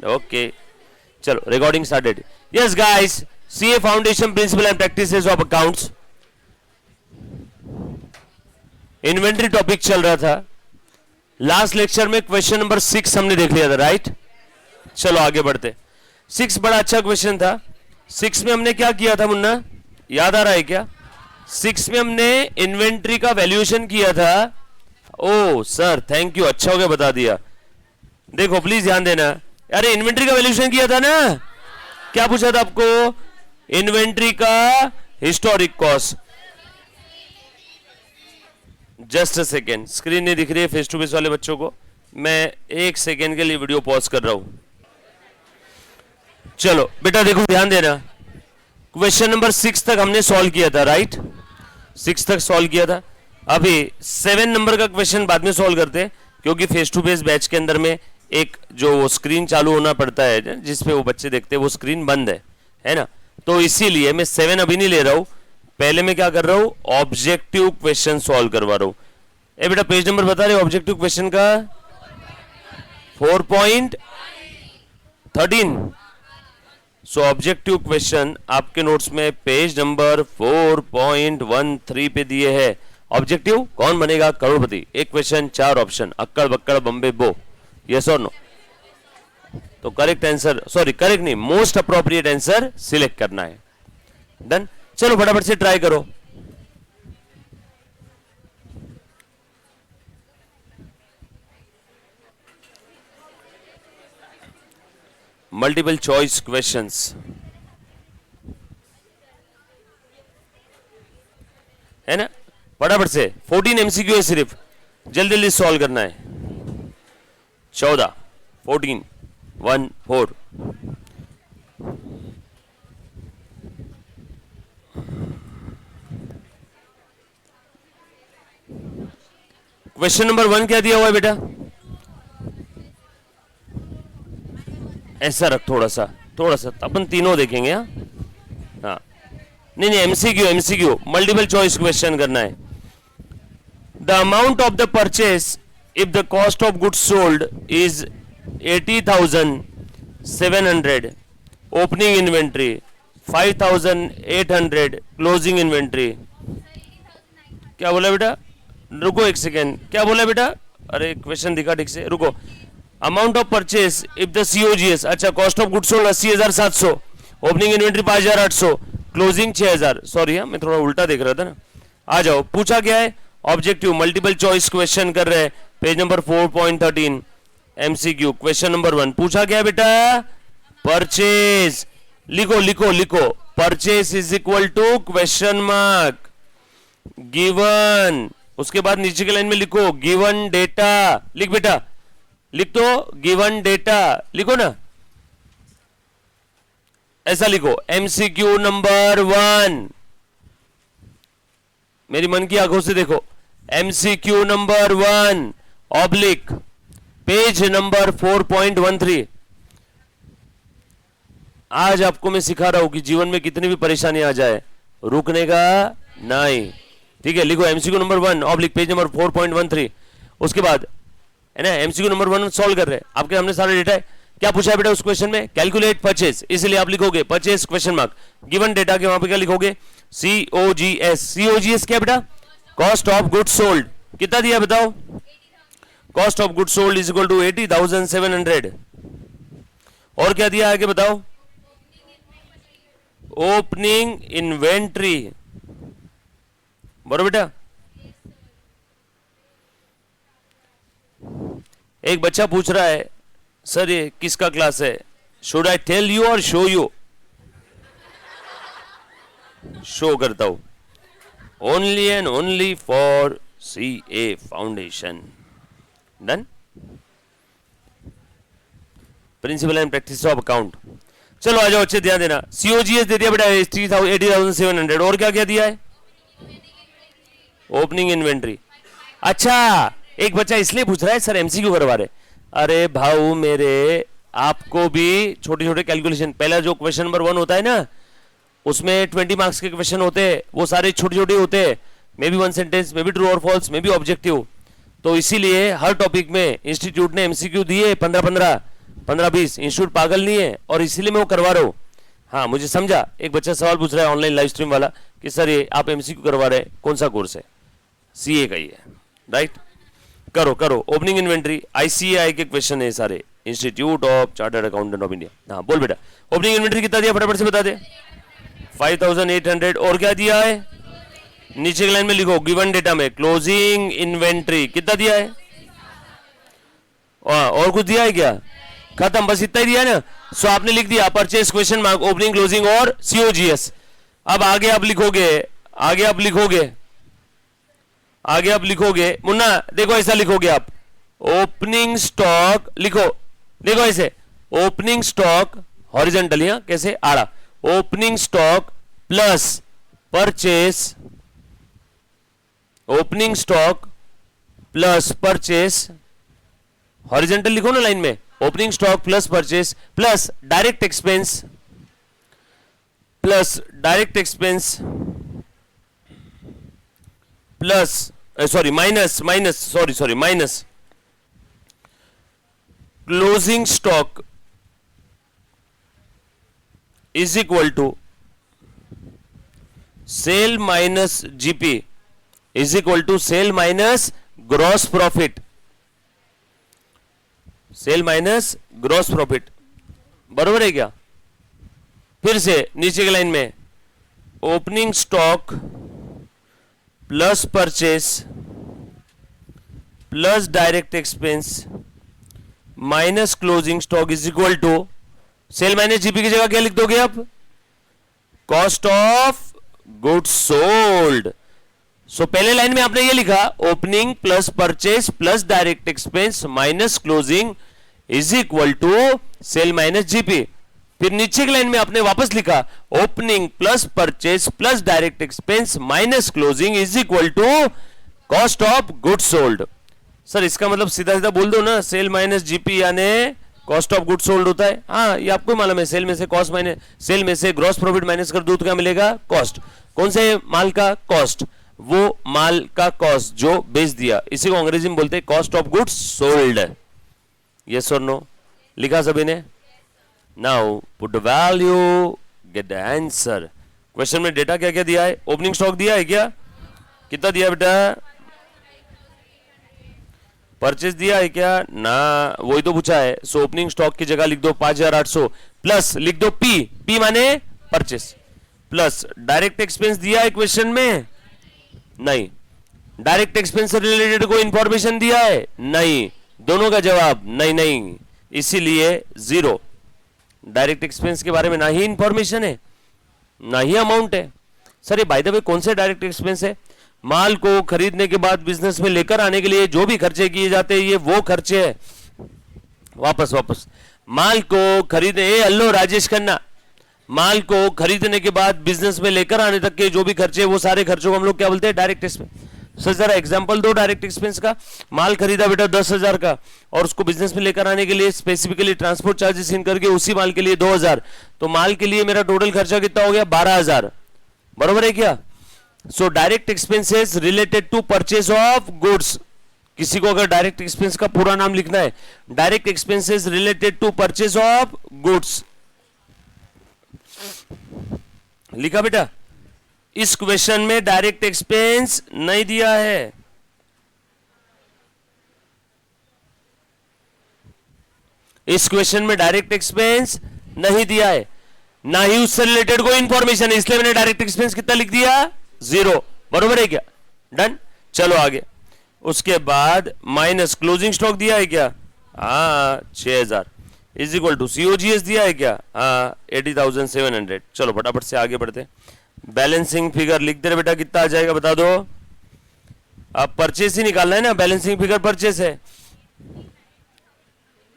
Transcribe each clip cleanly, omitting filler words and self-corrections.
Okay चलो recording started. Yes guys, CA foundation principle and practices of accounts. Inventory topic चल रहा था. Last lecture में question number 6 हमने देख लिया था, राइट? चलो आगे बढ़ते. 6 बड़ा अच्छा क्वेश्चन था. 6 में हमने क्या किया था मुन्ना, याद आ रहा है क्या? 6 में हमने इन्वेंट्री का वैल्यूएशन किया था. ओ सर थैंक यू, अच्छा हो गया बता दिया. देखो प्लीज ध्यान देना. अरे इन्वेंट्री का वैल्यूएशन किया था ना. क्या पूछा था आपको? इन्वेंट्री का historic cost. Just a second, screen नहीं दिख रही है फेस टू फेस वाले बच्चों को. मैं 1 सेकेंड के लिए वीडियो पॉज कर रहा हूं. चलो बेटा देखो ध्यान देना. क्वेश्चन नंबर 6 तक हमने सॉल्व किया था, राइट? 6 तक सॉल्व किया था. अभी 7 नंबर का क्वेश्चन बाद में सॉल्व करते हैं, क्योंकि फेस टू फेस बैच के अंदर में एक जो वो स्क्रीन चालू होना पड़ता है जिसपे वो बच्चे देखते हैं, वो स्क्रीन बंद है ना? तो इसीलिए मैं 7 अभी नहीं ले रहा हूं. पहले मैं क्या कर रहा हूं, ऑब्जेक्टिव क्वेश्चन सॉल्व करवा रहा हूं. ए बेटा पेज नंबर बता रहे हो ऑब्जेक्टिव क्वेश्चन का? 4.13. सो ऑब्जेक्टिव क्वेश्चन आपके नोट्स में पेज नंबर 4.13 पे दिए है. ऑब्जेक्टिव कौन बनेगा करोड़पति? एक क्वेश्चन 4 ऑप्शन, अक्कड़ बक्कड़ बम्बे बो. यस और नो? तो करेक्ट आंसर, सॉरी करेक्ट नहीं, मोस्ट अप्रोप्रिएट आंसर सिलेक्ट करना है. डन. चलो फटाफट से ट्राई करो. मल्टीपल चॉइस क्वेश्चंस है ना? फटाफट से 14 एमसीक्यू है सिर्फ, जल्दी जल्दी सॉल्व करना है. 14 14 1 4. क्वेश्चन नंबर 1 क्या दिया हुआ है बेटा? ऐसा रख, थोड़ा सा अपन तीनों देखेंगे. हाँ नहीं एमसीक्यू मल्टीपल चॉइस क्वेश्चन करना है. The amount of the purchase if the cost of goods sold is 80,700, opening inventory 5,800, closing inventory. क्या बोला बेटा? रुको एक सेकेंड, क्या बोला बेटा? अरे क्वेश्चन दिखा ठीक से, रुको. Amount of purchase if the COGS, अच्छा cost of goods sold 80,700, opening inventory 5,800, closing 6,000. Sorry हाँ, मैं थोड़ा उल्टा देख रहा था ना. आ जाओ, पूछा क्या है? ऑब्जेक्टिव मल्टीपल चॉइस क्वेश्चन कर रहे हैं. Page number 4.13 MCQ. Question number 1 पूछा क्या बेटा? परचेज. लिखो purchase is equal to question mark given. उसके बाद नीचे के लाइन में लिखो गिवन डेटा. लिख बेटा, लिख तो गिवन डेटा लिखो ना, ऐसा लिखो. एमसीक्यू नंबर 1, मेरी मन की आंखों से देखो. MCQ number 1 oblique page number 4.13. आज आपको मैं सिखा रहा हूं कि जीवन में कितनी भी परेशानी आ जाए रुकने का नहीं. ठीक है, लिखो MCQ number 1 oblique page number 4.13. उसके बाद है ना एमसीक्यू नंबर 1 सॉल्व कर रहे हैं. आपके सामने सारा डेटा है. क्या पूछा है बेटा उस क्वेश्चन में? Calculate purchase. इसलिए आप लिखोगे purchase question mark given data के वहां पे क्या लिखोगे? सीओजीएस. सीओजीएस क्या बेटा? Cost of goods sold. कितना दिया बताओ? Cost of goods sold is equal to 80,700. और क्या दिया आगे बताओ? Opening inventory. बराबर बेटा? एक बच्चा पूछ रहा है सर ये किसका क्लास है? शुड आई टेल यू और शो यू? शो करता हूं. Only and only for CA foundation. Done. Principle and practice of account. चलो आ जाओ, अच्छे ध्यान देना. सीओजीएस दे दिया बेटा 80,700. और क्या क्या दिया है? Opening inventory. अच्छा एक बच्चा इसलिए पूछ रहा है सर एमसीक्यू करवा रहे. अरे भाऊ मेरे, आपको भी छोटे छोटे कैलकुलेशन, पहला जो क्वेश्चन नंबर 1 होता है ना उसमें 20 मार्क्स के क्वेश्चन होते हैं, वो सारे छोटे छोटे होते हैं. May be 1 sentence, may be true और फॉल्स, मे बी ऑब्जेक्टिव. तो इसीलिए हर टॉपिक में इंस्टीट्यूट ने एमसीक्यू दिए 15-15. 15-20 इंस्टीट्यूट पागल नहीं है और इसीलिए मैं वो करवा रहा हूँ। हाँ मुझे समझा। एक बच्चा सवाल पूछ रहा है ऑनलाइन लाइव स्ट्रीम वाला कि सर ये आप एमसीक्यू करवा रहे हैं, कौन सा कोर्स है? सीए का ही है, राइट? करो करो ओपनिंग इन्वेंट्री, आईसीएआई के क्वेश्चन है सारे, institute of chartered accountant of India. हाँ बोल बेटा, ओपनिंग इन्वेंट्री कितना दिया फटाफट से बता दे। 5800। और क्या दिया है? नीचे की लाइन में लिखो गिवन डेटा में क्लोजिंग इन्वेंट्री कितना दिया है? और कुछ दिया है क्या? खत्म, बस इतना ही दिया है ना। सो आपने लिख दिया purchase question mark opening closing और सीओजीएस। अब आगे आप लिखोगे, आगे आप लिखोगे, आगे आप लिखोगे मुन्ना देखो ऐसा लिखोगे आप, ओपनिंग स्टॉक लिखो, देखो ऐसे ओपनिंग स्टॉक हॉरिजॉन्टली, हाँ कैसे आड़ा, opening stock plus purchase, opening stock plus purchase, horizontal लिखो ना लाइन में, opening stock plus purchase plus direct expense, plus direct expense plus sorry minus minus sorry minus closing stock is equal to sale minus GP is equal to sale minus gross profit, sale minus gross profit, बरोबर है क्या? फिर से नीचे की line में opening stock plus purchase plus direct expense minus closing stock is equal to sale minus GP की जगह क्या लिख दोगे आप? Cost of goods sold. So पहले लाइन में आपने ये लिखा opening plus purchase plus direct expense minus closing is equal to sale minus GP. फिर नीचे की लाइन में आपने वापस लिखा opening plus purchase plus direct expense minus closing is equal to cost of goods sold. Sir इसका मतलब सीधा सीधा बोल दो ना, सेल माइनस जीपी यानी कॉस्ट ऑफ गुड्स सोल्ड होता है। हाँ ये आपको मालूम है, सेल में से कॉस्ट माइनस, सेल में से ग्रॉस प्रॉफिट माइनस कर दो तो क्या मिलेगा? कॉस्ट। कौन से माल का? कॉस्ट। वो माल का कॉस्ट जो बेच दिया, इसी को अंग्रेजी में बोलते हैं cost of goods sold. Yes और नो? लिखा सभी ने? Now put value, get the answer. Question में डेटा क्या क्या दिया है? ओपनिंग स्टॉक दिया है क्या? कितना दिया बेटा? परचेज दिया है क्या? ना, वही तो पूछा है। सो ओपनिंग स्टॉक की जगह लिख दो 5800 प्लस लिख दो पी, पी माने परचेस, प्लस डायरेक्ट एक्सपेंस दिया है क्वेश्चन में? नहीं। डायरेक्ट एक्सपेंस से रिलेटेड कोई इंफॉर्मेशन दिया है? नहीं। दोनों का जवाब नहीं नहीं, इसीलिए जीरो। डायरेक्ट एक्सपेंस के बारे में ना ही इंफॉर्मेशन है ना ही अमाउंट है। सर ये बाय द वे कौन से डायरेक्ट एक्सपेंस है? माल को खरीदने के बाद बिजनेस में लेकर आने के लिए जो भी खर्चे किए जाते हैं ये वो खर्चे है। वापस वापस माल को खरीदने, हेलो राजेश खन्ना, माल को खरीदने के बाद बिजनेस में लेकर आने तक के जो भी खर्चे, वो सारे खर्चों को हम लोग क्या बोलते हैं? Direct expense. सर जरा एग्जांपल दो डायरेक्ट एक्सपेंस का। माल खरीदा बेटा 10,000 का और उसको बिजनेस में लेकर आने के लिए स्पेसिफिकली ट्रांसपोर्ट चार्जेस इन करके उसी माल के लिए 2,000, तो माल के लिए मेरा टोटल खर्चा कितना हो गया? 12,000। बरोबर है क्या? So direct expenses related to purchase of goods. किसी को अगर डायरेक्ट एक्सपेंस का पूरा नाम लिखना है, direct expenses related to purchase of goods, लिखा बेटा? इस क्वेश्चन में डायरेक्ट एक्सपेंस नहीं दिया है। इस क्वेश्चन में डायरेक्ट एक्सपेंस नहीं दिया है, ना ही उससे रिलेटेड कोई इंफॉर्मेशन है, इसलिए मैंने डायरेक्ट एक्सपेंस कितना लिख दिया? जीरो। बरोबर है क्या? डन। चलो आगे। उसके बाद माइनस क्लोजिंग स्टॉक दिया है क्या? हाँ 6,000 इज इक्वल टू सीओजीएस दिया है क्या? हाँ 80,700। चलो फटाफट से आगे बढ़ते। बैलेंसिंग फिगर लिख दे बेटा, कितना आ जाएगा बता दो। अब परचेस ही निकालना है ना, बैलेंसिंग फिगर परचेस है।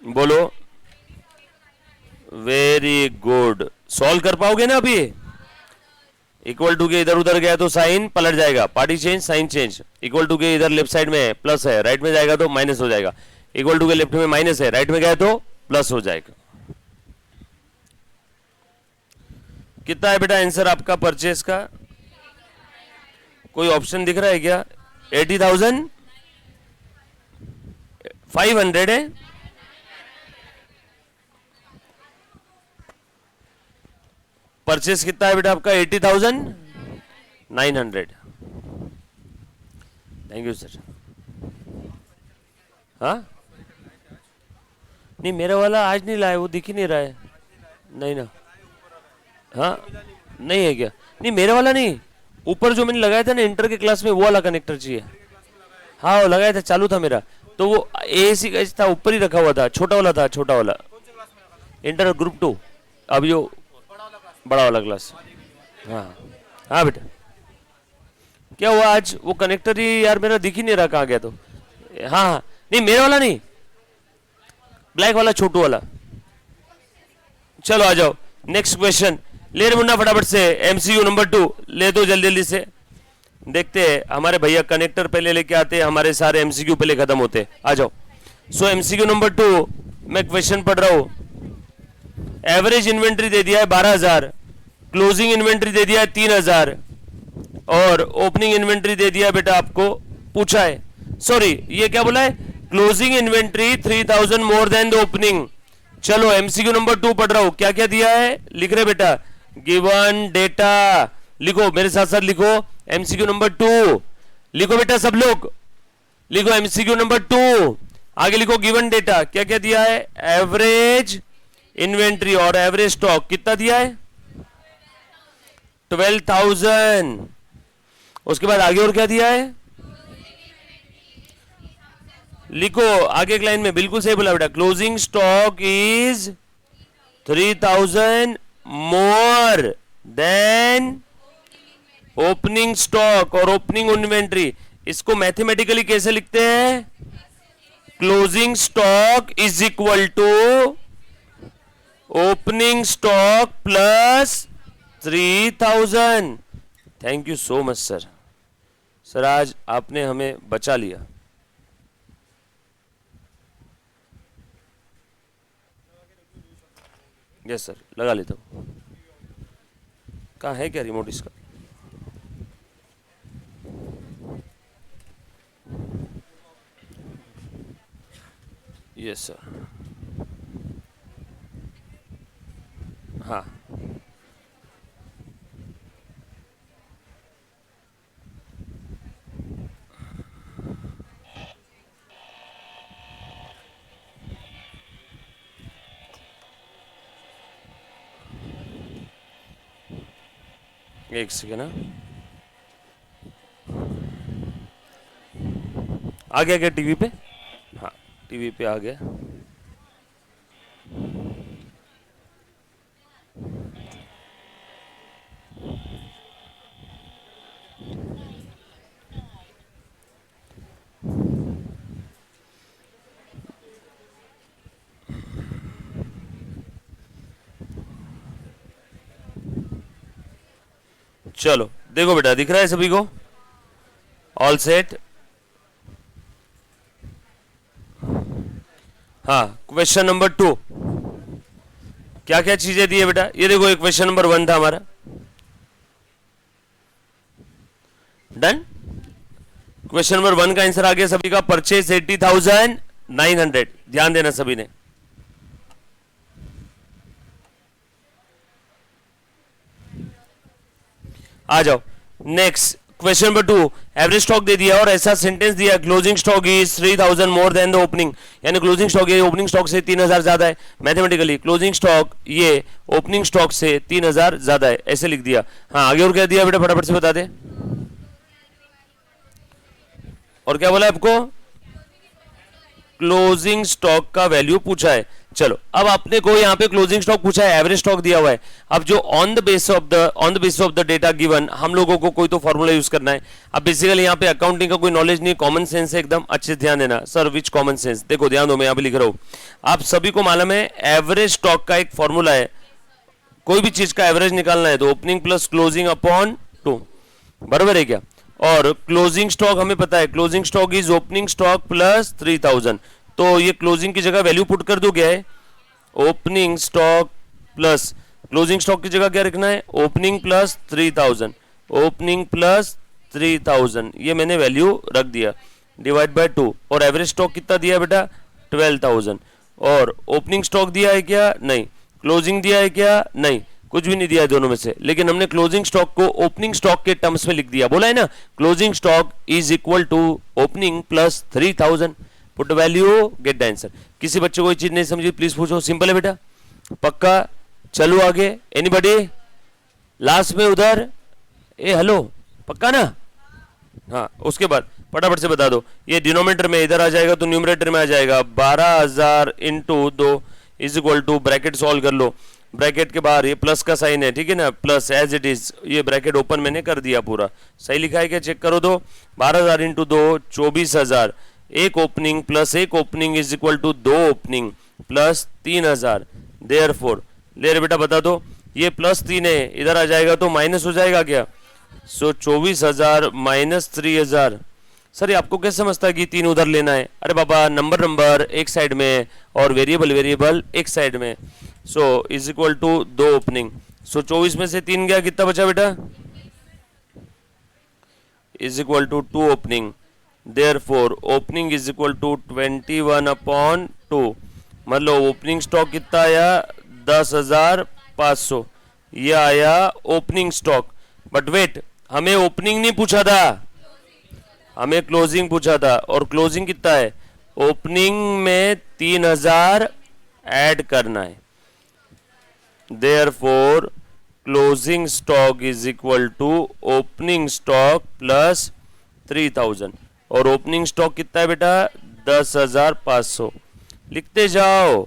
बोलो। Very good. सॉल्व कर पाओगे ना अभी? इक्वल टू के इधर उधर गया तो साइन पलट जाएगा, party change sign change. Equal to के इधर लेफ्ट साइड में प्लस है, राइट में जाएगा तो माइनस हो जाएगा। इक्वल टू के लेफ्ट में माइनस है, राइट में गया तो प्लस हो जाएगा। कितना है बेटा आंसर आपका परचेस का? कोई ऑप्शन दिख रहा है क्या? 80,500 है। परचेस कितना है बेटा आपका 80,900। Thank you sir. हाँ नहीं मेरा वाला आज नहीं लाया, वो दिख ही नहीं रहा है। नहीं ना, हाँ नहीं है क्या? नहीं मेरा वाला नहीं, ऊपर जो मैंने लगाया था ना इंटर के क्लास में वो वाला कनेक्टर चाहिए। हाँ वो लगाया था, चालू था मेरा, तो वो एसी का था, ऊपर ही रखा हुआ था, छोटा वाला था, छोटा वाला इंटर ग्रुप 2। अब जो बड़ा वाला क्लास। हाँ हाँ बेटा क्या हुआ आज? वो कनेक्टर ही यार मेरा दिख ही नहीं रहा, कहाँ गया? तो हाँ हाँ नहीं मेरा वाला नहीं, ब्लैक वाला छोटू वाला। चलो आ जाओ नेक्स्ट क्वेश्चन। ले रे मुन्ना फटाफट से एमसीक्यू नंबर 2 ले दो जल्दी जल्दी से। देखते हैं हमारे भैया कनेक्टर पहले लेके आते हैं, हमारे सारे एमसीक्यू पहले खत्म होते हैं। आ जाओ। सो एमसीक्यू नंबर 2 मैं क्वेश्चन पढ़ रहा हूं। एवरेज इन्वेंट्री दे दिया है 12,000, क्लोजिंग इन्वेंट्री दे दिया है 3,000 और ओपनिंग इन्वेंट्री दे दिया बेटा आपको, पूछा है सॉरी ये क्या बोला है, closing inventory 3,000 more than the opening. चलो एमसीक्यू नंबर 2 पढ़ रहा हूं, क्या क्या दिया है लिख रहे बेटा, गिवन डेटा लिखो मेरे साथ साथ लिखो। एमसीक्यू नंबर 2 लिखो बेटा, सब लोग लिखो एमसीक्यू नंबर 2, आगे लिखो गिवन डेटा क्या क्या दिया है, एवरेज इन्वेंट्री और एवरेज स्टॉक कितना दिया है 12,000। उसके बाद आगे और क्या दिया है, लिखो आगे एक लाइन में, बिल्कुल सही बोला बेटा, closing stock is 3,000 more than opening stock और ओपनिंग इन्वेंट्री। इसको मैथमेटिकली कैसे लिखते हैं, closing stock is equal to opening stock plus 3,000। Thank you so much sir. Sir आज आपने हमें बचा लिया। यस सर लगा लेता हूं। कहाँ है क्या रिमोट इसका? यस सर हाँ एक सेकेंड। आ गया क्या टीवी पे? हाँ टीवी पे आ गया। चलो देखो बेटा दिख रहा है सभी को, ऑल सेट। हाँ क्वेश्चन नंबर 2 क्या क्या चीजें दी है बेटा, ये देखो एक क्वेश्चन नंबर 1 था हमारा, डन। क्वेश्चन नंबर 1 का आंसर आ गया सभी का, परचेज 80,900। ध्यान देना सभी ने। आ जाओ next question number 2, average stock दे दिया और ऐसा सेंटेंस दिया, closing stock is 3,000 more than the opening, यानी क्लोजिंग स्टॉक ये ओपनिंग स्टॉक से 3,000 ज्यादा है। मैथमेटिकली क्लोजिंग स्टॉक ये ओपनिंग स्टॉक से 3,000 ज्यादा है, ऐसे लिख दिया। हाँ आगे और क्या दिया बेटा फटाफट से बता दे, और क्या बोला आपको, क्लोजिंग स्टॉक का वैल्यू पूछा है। चलो अब आपने को यहाँ पे क्लोजिंग स्टॉक पूछा है, एवरेज स्टॉक दिया हुआ है। अब जो on the basis of the data given हम लोगों को कोई तो फॉर्मूला यूज करना है। अब बेसिकली यहाँ पे अकाउंटिंग का कोई नॉलेज नहीं, कॉमन सेंस है एकदम, अच्छे से ध्यान देना। Sir which common sense? देखो ध्यान दो मैं यहाँ पे लिख रहा हूँ, आप सभी को मालूम है एवरेज स्टॉक का एक फॉर्मूला है, कोई भी चीज का एवरेज निकालना है तो ओपनिंग प्लस क्लोजिंग अपॉन 2, बराबर है क्या? और क्लोजिंग स्टॉक हमें पता है, closing stock is opening stock plus 3,000, तो ये क्लोजिंग की जगह वैल्यू पुट कर दो, क्या है opening stock plus, closing stock की जगह क्या रखना है, ओपनिंग प्लस 3,000, ओपनिंग प्लस 3,000, ये मैंने वैल्यू रख दिया, डिवाइड बाय 2। और एवरेज स्टॉक कितना दिया बेटा 12,000, और ओपनिंग स्टॉक दिया है क्या? नहीं। क्लोजिंग दिया है क्या? नहीं। कुछ भी नहीं दिया है दोनों में से, लेकिन हमने क्लोजिंग स्टॉक को ओपनिंग स्टॉक के टर्म्स में लिख दिया, बोला है ना closing stock is equal to opening plus 3000, put value get the answer. किसी बच्चे को ये चीज नहीं समझी प्लीज पूछो, सिंपल है बेटा, पक्का। चलो आगे, एनीबॉडी लास्ट में उधर, ए हेलो, पक्का ना? हाँ, उसके बाद फटाफट से बता दो, ये डिनोमिनेटर में इधर आ जाएगा तो न्यूमरेटर में आ जाएगा 12000 into 2 is equal to, bracket solve कर लो, ब्रैकेट के बाहर ये प्लस का साइन है, ठीक है ना, प्लस एज इट इज, ये ब्रैकेट ओपन मैंने कर दिया पूरा, सही लिखा है क्या, चेक करो दो, 12000 इंटू 2 24,000, एक ओपनिंग प्लस एक opening is equal to 2 opening plus 3000, therefore, ले बेटा बता दो, ये प्लस 3 है, इधर आ जाएगा तो माइनस हो जाएगा क्या, सो 24,000 माइनस 3000। सर ये आपको कैसे समझता है कि 3 उधर लेना है? अरे बाबा, नंबर एक साइड में और वेरिएबल एक साइड में, so is equal to 2 opening, so 24 में से 3 गया, कितना बचा बेटा, is equal to 2 opening, therefore opening is equal to 21/2, मतलब ओपनिंग स्टॉक कितना आया 10,500, ये आया ओपनिंग स्टॉक। बट वेट, हमें ओपनिंग नहीं पूछा था, हमें क्लोजिंग पूछा था, और क्लोजिंग कितना है, ओपनिंग में 3000 ऐड करना है, therefore closing stock is equal to opening stock plus 3000, और ओपनिंग स्टॉक कितना है बेटा 10,500, लिखते जाओ,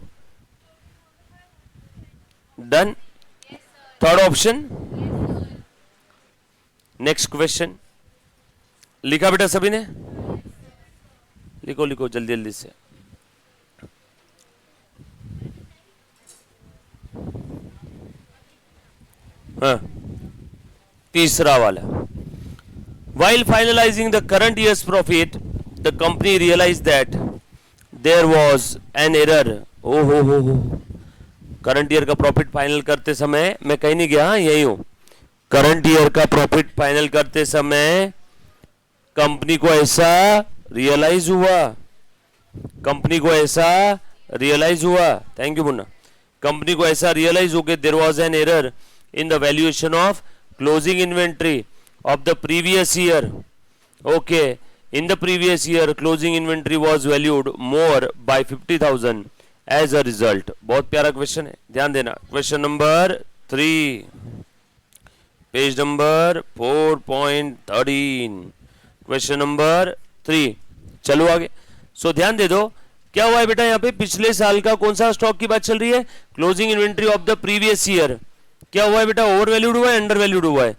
done. Third option, next question, लिखा बेटा सभी ने, लिखो लिखो जल्दी जल्दी से, हाँ तीसरा वाला, while finalizing the current year's profit the company realized that there was an error। ओ हो, करंट ईयर का प्रॉफिट फाइनल करते समय, मैं कहीं नहीं गया, यही हूं, करंट ईयर का प्रॉफिट फाइनल करते समय कंपनी को ऐसा रियलाइज हुआ, कंपनी को ऐसा रियलाइज हुआ, थैंक यू मुन्ना, कंपनी को ऐसा रियलाइज हो गया there was an error in the valuation of closing inventory of the previous year. Okay, in the previous year closing inventory was valued more by 50,000 as a result. बहुत प्यारा question है, ध्यान देना, question number 3, page number 4.13, question number 3, चलो आगे। सो ध्यान दे दो, क्या हुआ है बेटा यहाँ पे, पिछले साल का कौन सा स्टॉक की बात चल रही है, closing inventory of the previous year, क्या हुआ है बेटा, ओवर वैल्यूड हुआ है, अंडर वैल्यूड हुआ है,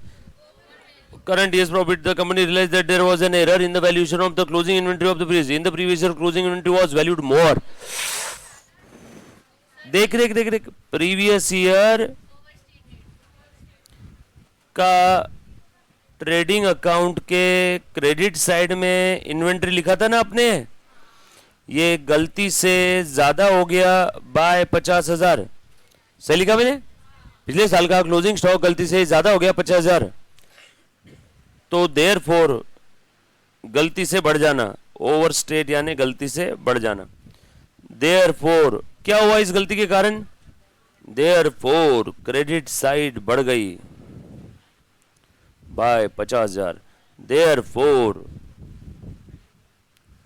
current year's profit the company realized that there was an error in the valuation of the closing inventory of the previous, in the previous year closing inventory was valued more। देख previous year का trading account के credit side में inventory लिखा था ना आपने, ये गलती से ज्यादा हो गया बाय 50,000, सही लिखा मैंने, पिछले साल का क्लोजिंग स्टॉक गलती से ज्यादा हो गया 50,000, तो देयरफॉर गलती से बढ़ जाना, ओवरस्टेट यानी गलती से बढ़ जाना, देयरफॉर क्या हुआ इस गलती के कारण, देयरफॉर क्रेडिट साइड बढ़ गई बाय 50,000, देयरफॉर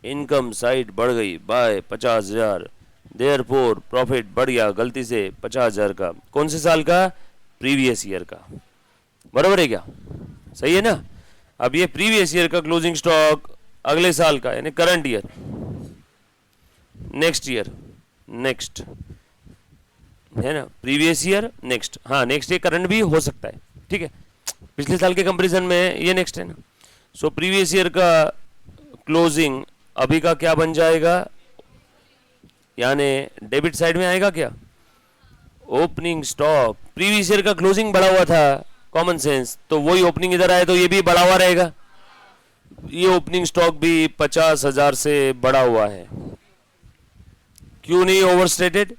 इनकम साइड बढ़ गई बाय 50,000, देयरफॉर प्रॉफिट बढ़ गया गलती से 50,000 का, कौन से साल का, प्रीवियस ईयर का, बराबर है क्या, सही है ना। अब ये प्रीवियस ईयर का क्लोजिंग स्टॉक अगले साल का यानी current year, next year, next है ना, प्रीवियस ईयर नेक्स्ट, हाँ नेक्स्ट ईयर करंट भी हो सकता है, ठीक है, पिछले साल के कंपैरिजन में ये नेक्स्ट है ना। सो प्रीवियस ईयर का क्लोजिंग अभी का क्या बन जाएगा, यानी डेबिट साइड में आएगा क्या, ओपनिंग स्टॉक, प्रीवियस ईयर का क्लोजिंग बढ़ा हुआ था, कॉमन सेंस, तो वही ओपनिंग इधर आए तो ये भी बढ़ा हुआ रहेगा, ये ओपनिंग स्टॉक भी 50,000 से बढ़ा हुआ है, क्यों नहीं ओवरस्टेटेड,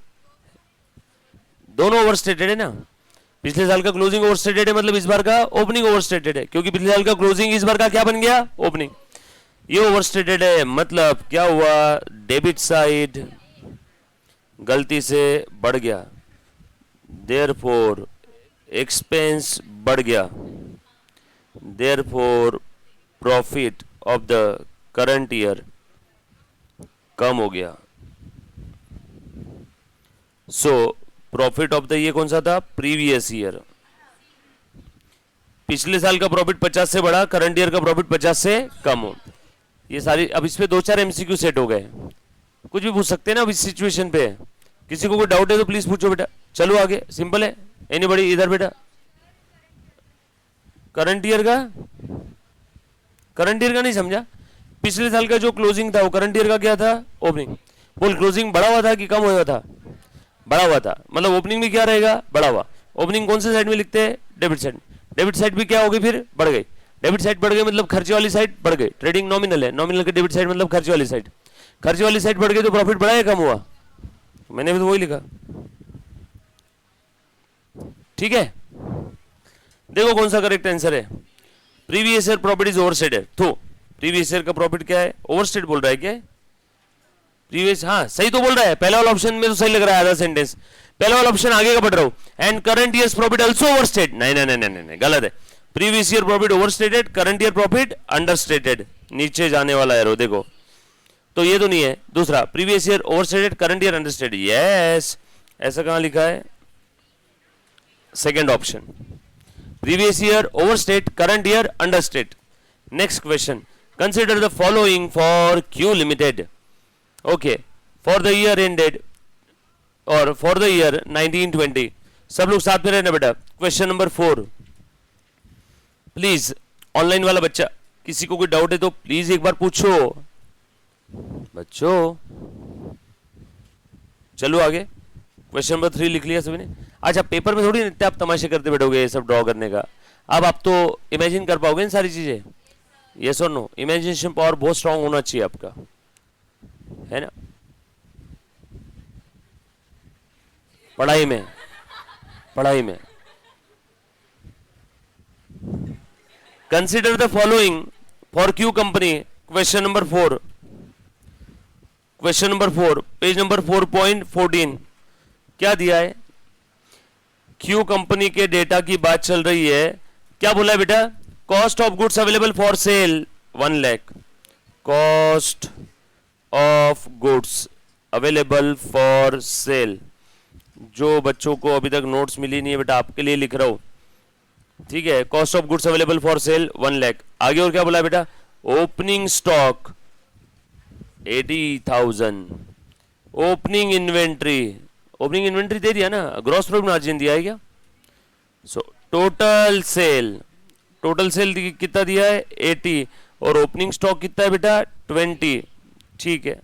दोनों ओवरस्टेटेड है ना, पिछले साल का क्लोजिंग ओवरस्टेटेड है, मतलब इस बार का ओपनिंग ओवरस्टेटेड है, क्योंकि पिछले साल का क्लोजिंग इस बार का क्या बन गया, ओपनिंग, ये ओवरस्टेटेड है, मतलब क्या हुआ, डेबिट साइड गलती से बढ़ गया, देयरफॉर एक्सपेंस बढ़ गया, therefore profit of the current year कम हो गया। सो प्रॉफिट ऑफ द ये कौन सा था, प्रीवियस ईयर। पिछले साल का प्रॉफिट 50 से बढ़ा, करंट ईयर का प्रॉफिट 50 से कम हो। ये सारी, अब इस पे 2-4 एमसीक्यू सेट हो गए। कुछ भी पूछ सकते हैं ना अब इस सिचुएशन पे। किसी को कोई डाउट है तो प्लीज पूछो बेटा। चलो आगे, सिंपल है। एनीबॉडी इधर बेटा, करंट ईयर का नहीं समझा? पिछले साल का जो क्लोजिंग था वो करंट ईयर का क्या था, ओपनिंग। बोल, क्लोजिंग बढ़ा हुआ था कि कम हुआ था? बढ़ा हुआ था, मतलब ओपनिंग भी क्या रहेगा, बढ़ा हुआ। ओपनिंग कौन से साइड में लिखते हैं, डेबिट साइड। डेबिट साइड भी क्या होगी फिर, बढ़ गई। डेबिट साइड बढ़ गई मतलब खर्चे वाली साइड बढ़ गई। ट्रेडिंग नॉमिनल है, नॉमिनल के डेबिट साइड मतलब खर्चे वाली साइड। खर्चे वाली साइड बढ़ गई तो प्रॉफिट बढ़ा या कम हुआ? मैंने भी तो वही लिखा। ठीक है, देखो कौन सा करेक्ट आंसर है। Previous year profit is overstated. तो प्रीवियस ईयर का प्रॉफिट क्या है, ओवरस्टेट बोल रहा है क्या? प्रीवियस, हाँ सही तो बोल रहा है। पहला वाला ऑप्शन में तो सही लग रहा है आधा सेंटेंस। पहला वाला ऑप्शन आगे का पढ़ रहा हूं। And current year profit also overstate. नहीं नहीं नहीं नहीं, गलत है। Previous year profit overstated, current year profit understated. नीचे जाने वाला एरो देखो, तो ये तो नहीं है। दूसरा, previous year overstated, current year understated. Yes, ऐसा कहां लिखा है? Second option, previous year overstate, current year understate. Next question, consider the following for Q limited. Okay, for the year ended और फॉर द ईयर 1920। सब लोग साथ में रहना बेटा। क्वेश्चन नंबर 4, प्लीज ऑनलाइन वाला बच्चा, किसी को कोई डाउट है तो प्लीज एक बार पूछो बच्चों। चलो आगे, क्वेश्चन नंबर 3 लिख लिया सभी ने? अच्छा, पेपर में थोड़ी आप तमाशे करते बैठोगे ये सब ड्रॉ करने का। अब आप तो इमेजिन कर पाओगे इन सारी चीजें। यस और नो? इमेजिनेशन पावर बहुत स्ट्रांग होना चाहिए आपका, है ना? पढ़ाई में consider the following for Q company. Question number 4, page number 4.14। क्या दिया है? क्यू कंपनी के डेटा की बात चल रही है। क्या बोला है बेटा? Cost of goods available for sale 1 lakh. Cost of goods available for sale. जो बच्चों को अभी तक नोट्स मिली नहीं है बेटा, आपके लिए लिख रहा हूं, ठीक है? Cost of goods available for sale 1 lakh. आगे और क्या बोला है बेटा? Opening stock 80,000। ओपनिंग इन्वेंट्री दे दिया ना, ग्रॉस प्रॉफिट मार्जिन दिया है क्या? सो टोटल सेल कितना दिया है? 80। और ओपनिंग स्टॉक कितना है बेटा? 20। ठीक है,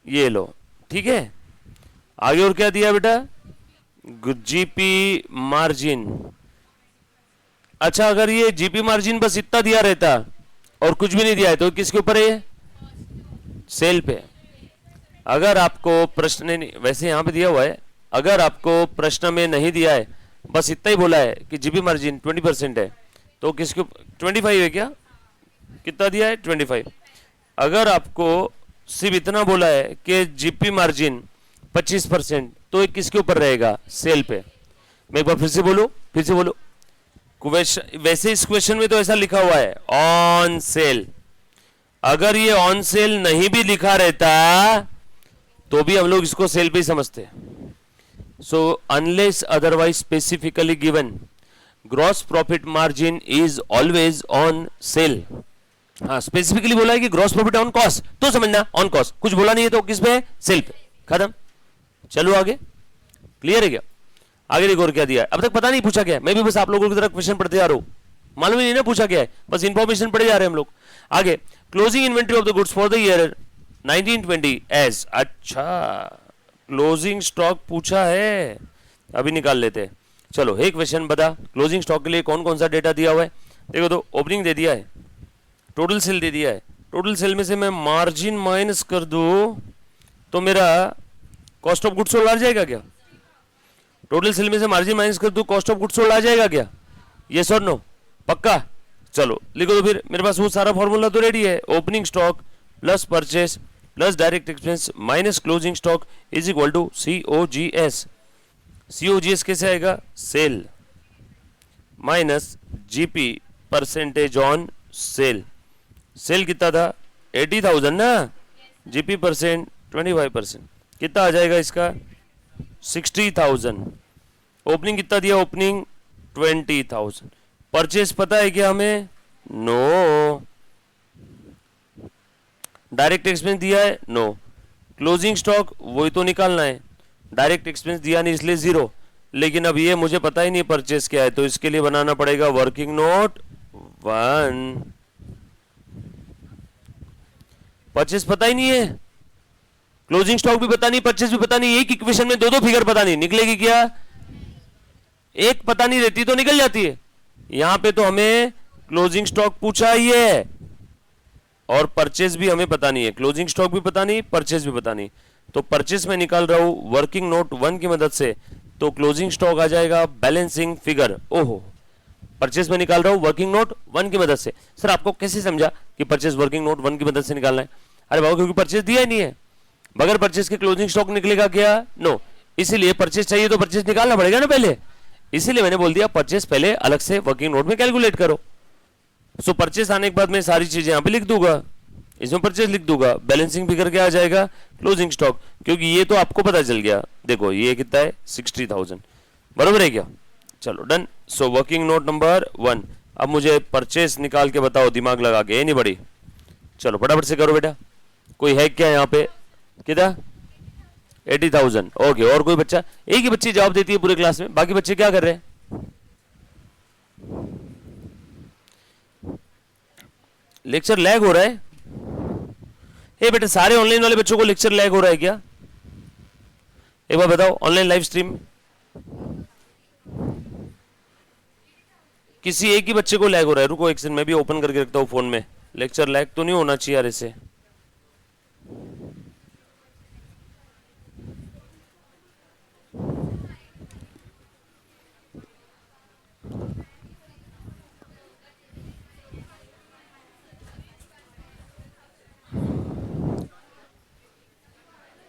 ये लो, ठीक है। आगे और क्या दिया बेटा? GP margin. अच्छा, अगर ये जीपी मार्जिन बस इतना दिया रहता और कुछ भी नहीं दिया है तो किसके ऊपर है? सेल पे। अगर आपको प्रश्न नहीं, वैसे यहां पे दिया हुआ है, अगर आपको प्रश्न में नहीं दिया है, बस इतना ही बोला है कि जीपी मार्जिन 20% है, तो किसके 25 है क्या? कितना दिया है? 25। अगर आपको सिर्फ इतना बोला है कि जीपी मार्जिन 25%, तो ये किसके ऊपर रहेगा? सेल पे। मैं एक बार फिर से बोलूं। वैसे इस क्वेश्चन में तो ऐसा लिखा हुआ है ऑन सेल। अगर ये ऑन सेल नहीं भी लिखा रहता तो भी हम लोग इसको सेल पे ही समझते। So unless otherwise specifically given, gross profit margin is always on sale. हाँ, स्पेसिफिकली बोला है कि ग्रॉस प्रॉफिट ऑन कॉस्ट, तो समझना ऑन कॉस्ट। कुछ बोला नहीं है तो किस पे है? सेल पे। खत्म। चलो आगे, क्लियर है क्या? आगे देखो और क्या दिया है। अब तक पता नहीं पूछा क्या है, मैं भी बस आप लोगों की तरह क्वेश्चन पढ़ते जा रहा हूं, मालूम ही नहीं ना पूछा क्या है, बस इंफॉर्मेशन पढ़े जा रहे हैं हम लोग। आगे, closing inventory of the goods for the year 1920 as. अच्छा, क्लोजिंग स्टॉक पूछा है, अभी निकाल लेते हैं। चलो, एक क्वेश्चन बता, क्लोजिंग स्टॉक के लिए कौन कौन सा डेटा दिया हुआ है? देखो तो, ओपनिंग दे दिया है, टोटल सेल दे दिया है। टोटल सेल में से मैं मार्जिन माइनस कर दूं तो मेरा कॉस्ट ऑफ गुड्स सोल्ड आ जाएगा क्या? टोटल सेल में से मार्जिन माइनस कर दूं, कॉस्ट ऑफ गुड्स सोल्ड आ जाएगा क्या? यस और नो? पक्का? चलो लिखो तो फिर, मेरे पास वो सारा फॉर्मूला तो रेडी है। Opening stock plus purchase plus direct expense minus closing stock is equal to COGS। COGS कैसे आएगा, sale minus GP percentage on sale. Sale कितना था 80,000 ना, GP परसेंट 25%, कितना आ जाएगा इसका 60,000। ओपनिंग कितना दिया, ओपनिंग 20,000। परचेस पता है क्या हमें, नो। डायरेक्ट एक्सपेंस दिया है, नो। क्लोजिंग स्टॉक वही तो निकालना है, डायरेक्ट एक्सपेंस दिया नहीं इसलिए जीरो। लेकिन अब ये मुझे पता ही नहीं परचेस क्या है, तो इसके लिए बनाना पड़ेगा वर्किंग नोट 1। परचेस पता ही नहीं है, क्लोजिंग स्टॉक भी पता नहीं, परचेस भी पता नहीं, एक इक्वेशन में दो दो फिगर पता नहीं, निकलेगी क्या, एक पता नहीं रहती तो निकल जाती है। यहां पे तो हमें क्लोजिंग स्टॉक पूछा ही है और परचेस भी हमें पता नहीं है, क्लोजिंग स्टॉक भी पता नहीं, परचेस भी पता नहीं। तो परचेस में निकाल रहा हूं वर्किंग नोट 1 की मदद से, तो क्लोजिंग स्टॉक आ जाएगा बैलेंसिंग फिगर। ओहो, परचेस में निकाल रहा हूं वर्किंग नोट 1 की मदद से। सर आपको कैसे समझा कि परचेस वर्किंग नोट 1 की मदद से निकालना है? अरे बाबा क्योंकि परचेस दिया ही नहीं है, बगैर परचेस के क्लोजिंग स्टॉक निकलेगा क्या, नो। इसीलिए परचेस चाहिए तो परचेस निकालना पड़ेगा ना पहले, इसीलिए मैंने बोल दिया परचेस पहले अलग से वर्किंग नोट में कैलकुलेट करो। सो परचेस आने के बाद मैं सारी चीजें यहां पे लिख दूंगा, इसमें परचेस लिख दूंगा, बैलेंसिंग फिगर क्या आ जाएगा, क्लोजिंग स्टॉक। क्योंकि ये तो आपको पता चल गया, देखो ये कितना है 60,000, बरोबर है क्या, चलो done. So working note number 1। अब मुझे परचेस निकाल के बताओ दिमाग लगा के, ये नहीं बड़ी, चलो फटाफट से करो बेटा। कोई है क्या यहाँ पे, कितना 80,000, ओके। और कोई बच्चा, एक ही बच्ची जवाब देती है पूरे क्लास में, बाकी बच्चे क्या कर रहे हैं, लेक्चर लैग हो रहा है। हे बेटा सारे ऑनलाइन वाले बच्चों को लेक्चर लैग हो रहा है क्या, एक बार बताओ। ऑनलाइन लाइव स्ट्रीम किसी एक ही बच्चे को लैग हो रहा है, रुको एक सेकंड मैं भी ओपन करके रखता हूँ फोन में। लेक्चर लैग तो नहीं होना चाहिए यार इसे,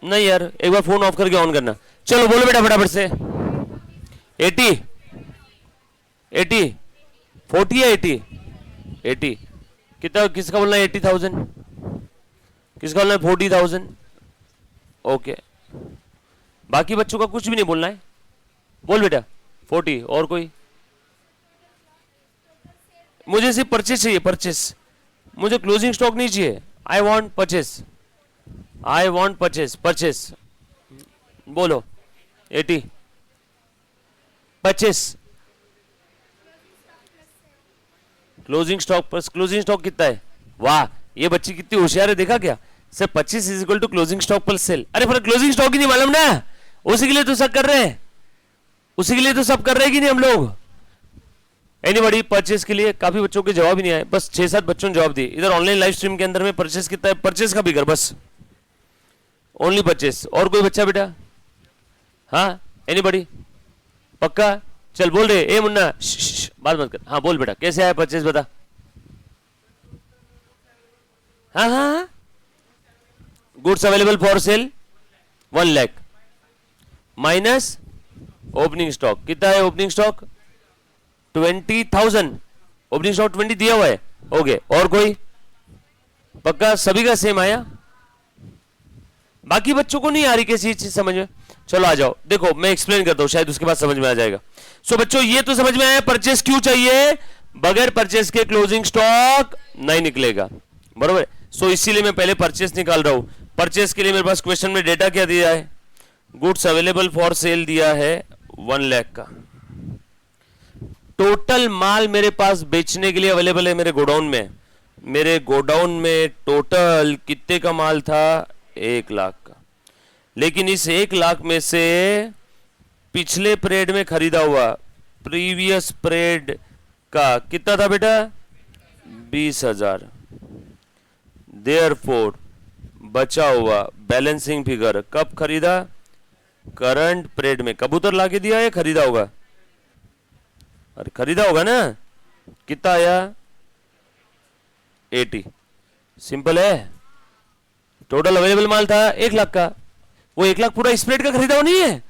नहीं यार एक बार फोन ऑफ करके ऑन करना। चलो बोलो बेटा फटाफट से। 80 80 40 या 80 80 कितना, किसका बोलना है 80,000, किसका बोलना है 40,000, ओके। बाकी बच्चों का कुछ भी नहीं बोलना है, बोल बेटा 40। और कोई, मुझे सिर्फ परचेस चाहिए, परचेस, मुझे क्लोजिंग स्टॉक नहीं चाहिए। I want purchase, I want purchase, purchase बोलो 80 purchase. Closing stock plus closing stock कितना है, वाह ये बच्ची कितनी होशियार है, देखा क्या sir, 25 is equal to closing stock plus sale. अरे पर क्लोजिंग स्टॉक ही नहीं मालूम ना, उसी के लिए तो सब कर रहे हैं, उसी के लिए तो सब कर रहे हैं कि नहीं हम लोग। एनीबॉडी परचेस के लिए, काफी बच्चों के जवाब ही नहीं आए, बस 6-7 बच्चों ने जवाब दिए। इधर ऑनलाइन लाइव स्ट्रीम के अंदर में परचेस कितना है, परचेस का फिगर बस, ओनली परचेस। और कोई बच्चा बेटा, हाँ एनीबॉडी, पक्का, चल बोल रहे, ए मुन्ना बात मत कर, हाँ बोल बेटा कैसे आया परचेस बता। हाँ हाँ, goods available for sale 1 lakh minus opening stock, कितना है ओपनिंग स्टॉक 20,000, ओपनिंग स्टॉक 20 दिया हुआ है, ओके। और कोई, पक्का सभी का सेम आया, बाकी बच्चों को नहीं आ रही कैसी चीज समझ में। चलो आ जाओ, देखो मैं एक्सप्लेन करता हूं, शायद उसके बाद समझ में आ जाएगा। सो बच्चों ये तो समझ में आया परचेस क्यों चाहिए, बगैर परचेस के क्लोजिंग स्टॉक नहीं निकलेगा, बरोबर। सो इसीलिए मैं पहले परचेस निकाल रहा हूं। परचेस के लिए मेरे पास क्वेश्चन में डेटा क्या दिया है, गुड्स अवेलेबल फॉर सेल दिया है 1 लाख का। टोटल माल मेरे पास बेचने के लिए अवेलेबल है मेरे गोडाउन में, मेरे गोडाउन में टोटल कितने का माल था 1 लाख का। लेकिन इस 1 लाख में से पिछले पीरियड में खरीदा हुआ प्रीवियस पीरियड का कितना था बेटा 20,000, देयरफॉर बचा हुआ बैलेंसिंग फिगर कब खरीदा, करंट पीरियड में। कबूतर लाके दिया या खरीदा होगा, अरे खरीदा होगा ना, कितना आया 80, सिंपल है। टोटल अवेलेबल माल था 1 लाख का, वो 1 लाख पूरा स्प्रेड का खरीदा हुआ नहीं है,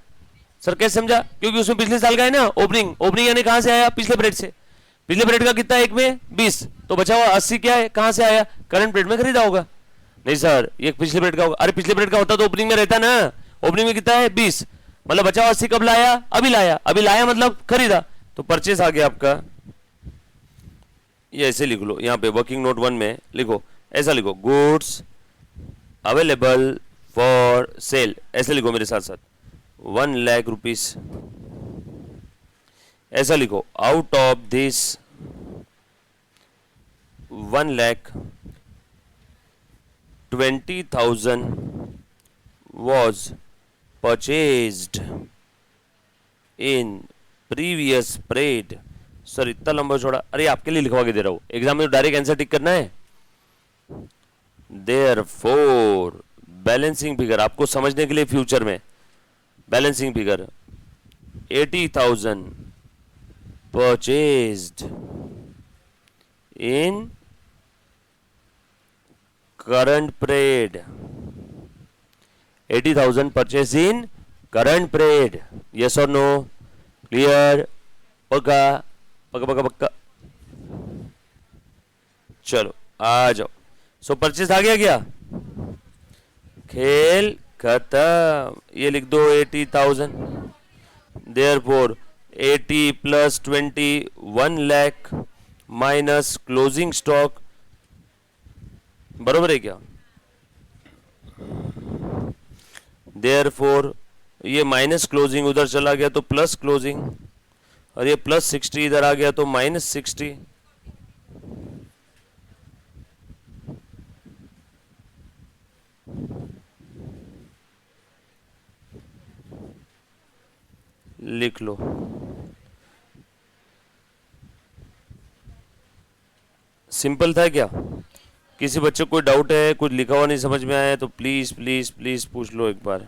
सर कैसे समझा? क्योंकि उसमें पिछले साल का है ना ओपनिंग, ओपनिंग यानी कहां से आया? पिछले पीरियड से। पिछले पीरियड का कितना है? एक में 20, तो बचा हुआ 80 क्या है? कहां से आया? करंट पीरियड में खरीदा होगा। नहीं सर ये पिछले पीरियड का होगा। अरे पिछले पीरियड का होता तो ओपनिंग में रहता ना। ओपनिंग में कितना है? 20, मतलब बचा हुआ 80 कब लाया? अभी लाया। अभी लाया मतलब खरीदा, तो परचेस आ गया आपका। ये ऐसे लिख लो यहाँ पे वर्किंग नोट 1 में लिखो, ऐसा लिखो, गुड्स अवेलेबल फॉर सेल, ऐसे लिखो मेरे साथ साथ, 1 लाख रुपीस। ऐसा लिखो, out of this 1,20,000 was purchased in previous period। Sir इतना लंबा छोड़ा, अरे आपके लिए लिखवा के दे रहा हूं, एग्जाम में डायरेक्ट आंसर टिक करना है। देयरफॉर बैलेंसिंग फिगर आपको समझने के लिए फ्यूचर में, balancing figure 80,000 purchased in current period, 80,000 purchased in current period, yes or no? Clear? पक्का पक्का पक्का पक्का। चलो आ जाओ। सो परचेस आ गया क्या? खेल खत्म। ये लिख दो 80,000, therefore 80 plus 20 1 lakh minus closing stock, बरोबर है क्या? देयरफॉर ये माइनस क्लोजिंग उधर चला गया तो प्लस क्लोजिंग, और ये प्लस 60 इधर आ गया तो माइनस 60। लिख लो। सिंपल था क्या? किसी बच्चे को कोई डाउट है, कुछ लिखा हुआ नहीं समझ में आया तो प्लीज प्लीज प्लीज पूछ लो एक बार।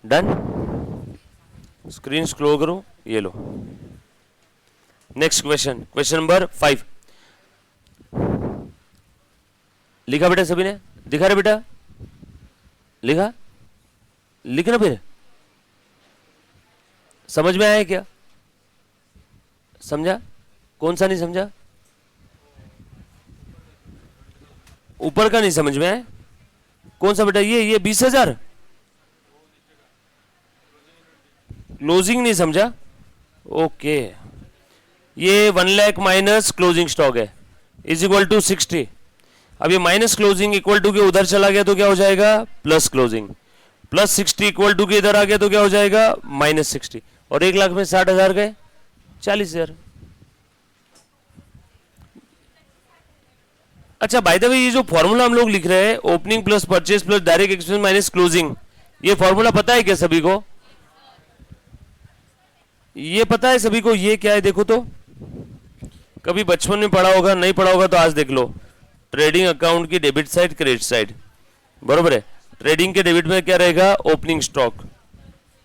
डन? स्क्रीन स्क्रॉल करो, ये लो। Next question, question number 5। लिखा बेटा सभी ने? दिखा रहे बेटा? लिखा? लिखना फिर। समझ में आया क्या? समझा? कौन सा नहीं समझा? ऊपर का नहीं समझ में आया? कौन सा बेटा? ये 20,000 क्लोजिंग नहीं समझा? ओके, ये 1 लाख माइनस क्लोजिंग स्टॉक है इज इक्वल टू 60। अब ये माइनस क्लोजिंग इक्वल टू के उधर चला गया तो क्या हो जाएगा? Plus closing. Plus 60 equal to के इधर आ गया तो क्या हो जाएगा? माइनस 60। और 1 लाख में 60,000 गए, 40,000। अच्छा बाय द वे, ये जो फॉर्मूला हम लोग लिख रहे हैं, opening plus purchase plus direct expense minus closing, ये फॉर्मूला पता है क्या सभी को? ये पता है सभी को? ये क्या है देखो तो, कभी बचपन में पढ़ा होगा, नहीं पढ़ा होगा तो आज देख लो। ट्रेडिंग अकाउंट की डेबिट साइड क्रेडिट साइड, बरोबर है। ट्रेडिंग के डेबिट में क्या रहेगा? ओपनिंग स्टॉक,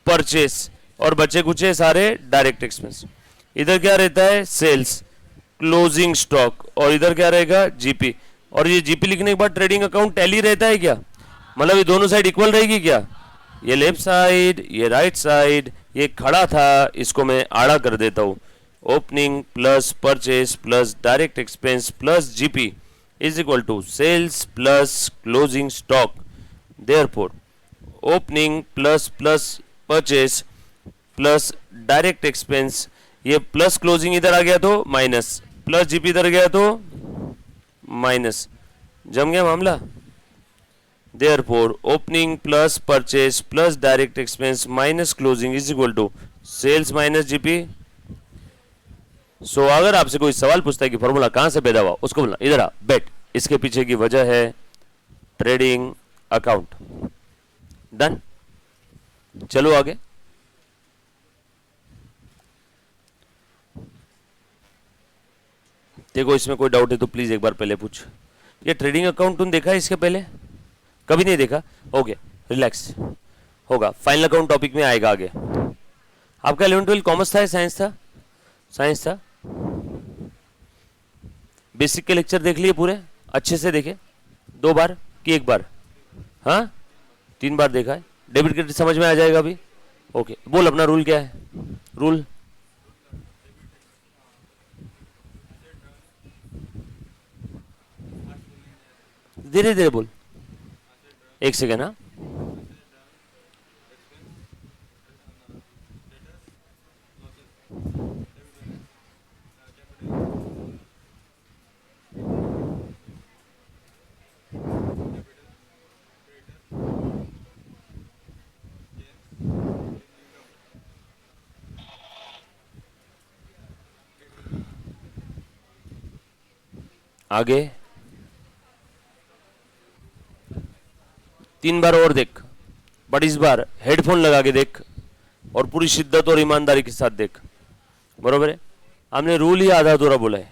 परचेस, और बचे कुचे सारे डायरेक्ट एक्सपेंस। इधर क्या रहता है? सेल्स, क्लोजिंग स्टॉक, और इधर क्या रहेगा? जीपी। और ये जीपी लिखने के बाद ट्रेडिंग अकाउंट टैली रहता है क्या? मतलब ये दोनों साइड इक्वल रहेगी क्या? ये लेफ्ट साइड, ये राइट साइड, ये खड़ा था, इसको मैं आड़ा कर देता हूं। Opening plus purchase plus direct expense plus GP is equal to sales plus closing stock. Therefore opening plus plus purchase plus direct expense, ये प्लस क्लोजिंग इधर आ गया तो माइनस, प्लस जीपी इधर गया तो माइनस। जम गया मामला? Therefore opening plus purchase plus direct expense minus closing is equal to sales minus GP. So अगर आपसे कोई सवाल पूछता है कि फॉर्मूला कहां से पैदा हुआ, उसको बोलना इधर आ बेट, इसके पीछे की वजह है ट्रेडिंग अकाउंट। डन? चलो आगे। देखो इसमें कोई डाउट है तो प्लीज एक बार पहले पूछ। ये ट्रेडिंग अकाउंट तुम देखा है इसके पहले? कभी नहीं देखा? ओके रिलैक्स, होगा, फाइनल अकाउंट टॉपिक में आएगा आगे। आपका 11 12 कॉमर्स था या साइंस था? साइंस था। बेसिक के लेक्चर देख लिए पूरे अच्छे से? देखे 2 बार कि 1 बार? हाँ 3 बार देखा है। डेबिट क्रेडिट समझ में आ जाएगा अभी? ओके, बोल अपना रूल क्या है? रूल धीरे धीरे बोल, एक सेकेंड। हाँ, आगे 3 बार और देख, बट इस बार हेडफोन लगा के देख और पूरी शिद्दत और ईमानदारी के साथ देख, बरोबर है? हमने रूल ही आधा अधूरा बोला है।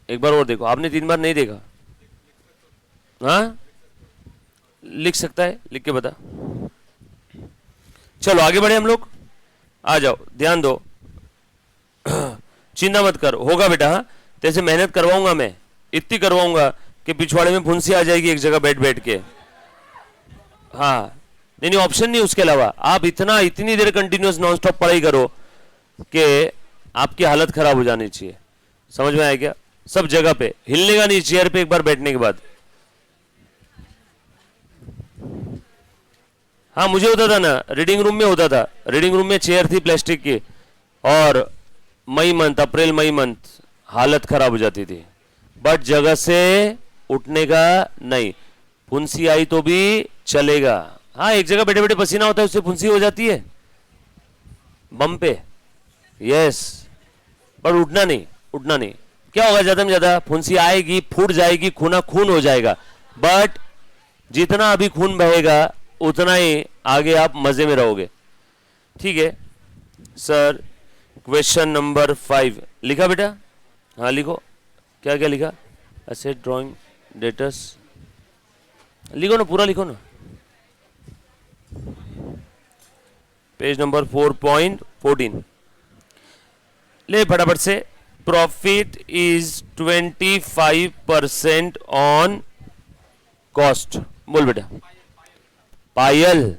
एक बार और देखो, आपने 3 बार नहीं देखा? हाँ, लिख सकता है, लिख के बता। चलो आगे बढ़े हम लोग, आ जाओ, ध्यान दो, चिंता मत कर, होगा बेटा। हाँ, तैसे मेहनत करवाऊंगा मैं, इतनी करवाऊंगा कि पिछवाड़े में फुंसी आ जाएगी एक जगह बैठ बैठ के। हाँ, नहीं नहीं, ऑप्शन नहीं उसके अलावा। आप इतनी देर कंटिन्यूस नॉन स्टॉप पढ़ाई करो कि आपकी हालत खराब हो जानी चाहिए। समझ में आया क्या? सब जगह पे हिलने का नहीं, चेयर पे एक बार बैठने के बाद। हाँ, मुझे होता था ना, रीडिंग रूम में होता था, रीडिंग रूम में चेयर थी प्लास्टिक की, और मई मंथ, अप्रैल मई मंथ हालत खराब हो जाती थी, बट जगह से उठने का नहीं। फुंसी आई तो भी चलेगा। हाँ, एक जगह बैठे बैठे पसीना होता है, उससे फुंसी हो जाती है बम पे, यस, पर उठना नहीं, उठना नहीं। क्या होगा? ज्यादा में ज्यादा फुंसी आएगी, फूट जाएगी, खूना खून हो जाएगा, बट जितना अभी खून बहेगा उतना ही आगे आप मजे में रहोगे। ठीक है सर, क्वेश्चन नंबर 5 लिखा बेटा? हाँ लिखो, क्या क्या लिखा? एसेट ड्राइंग डेटर्स लिखो ना, पूरा लिखो ना। पेज नंबर 4.14 ले फटाफट से। Profit is 25% on cost. बोल बेटा। पायल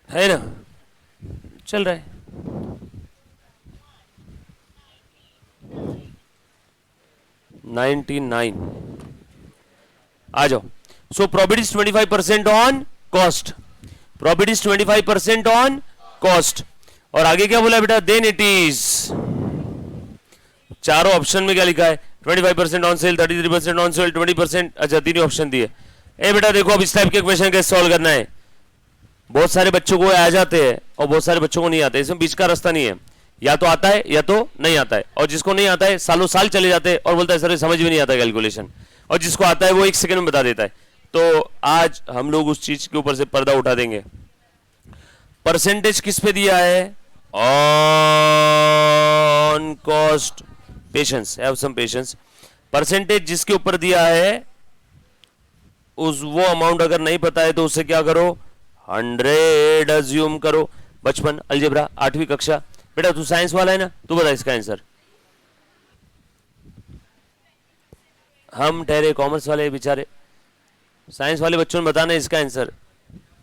है ना, चल रहा है। $99 आ जाओ। So profit is 25% on cost, profit is 25% on cost. और आगे क्या बोला बेटा? देन इट इज, चारों ऑप्शन में क्या लिखा है? 25% ऑन सेल, 33% ऑन सेल, 20%। अच्छा, तीन ऑप्शन दिए। ए बेटा देखो, अब इस टाइप के क्वेश्चन कैसे सॉल्व करना है। बहुत सारे बच्चों को आ जाते हैं और बहुत सारे बच्चों को नहीं आते, इसमें बीच का रास्ता नहीं है, या तो आता है या तो नहीं आता है। और जिसको नहीं आता है सालों साल चले जाते हैं और बोलता है सर समझ में नहीं आता कैलकुलेशन, और जिसको आता है वो 1 सेकंड में बता देता है। तो आज हम लोग उस चीज के ऊपर से पर्दा उठा देंगे। परसेंटेज किस पे दिया है? On cost. Patience, have some patience. Percentage जिसके ऊपर दिया है उस वो अमाउंट अगर नहीं पता है तो उससे क्या करो? 100 अज्यूम करो। बचपन, अलजेब्रा, 8वीं कक्षा। बेटा तू साइंस वाला है ना, तू बता इसका आंसर। हम ठहरे कॉमर्स वाले बेचारे, साइंस वाले बच्चों ने बताना इसका आंसर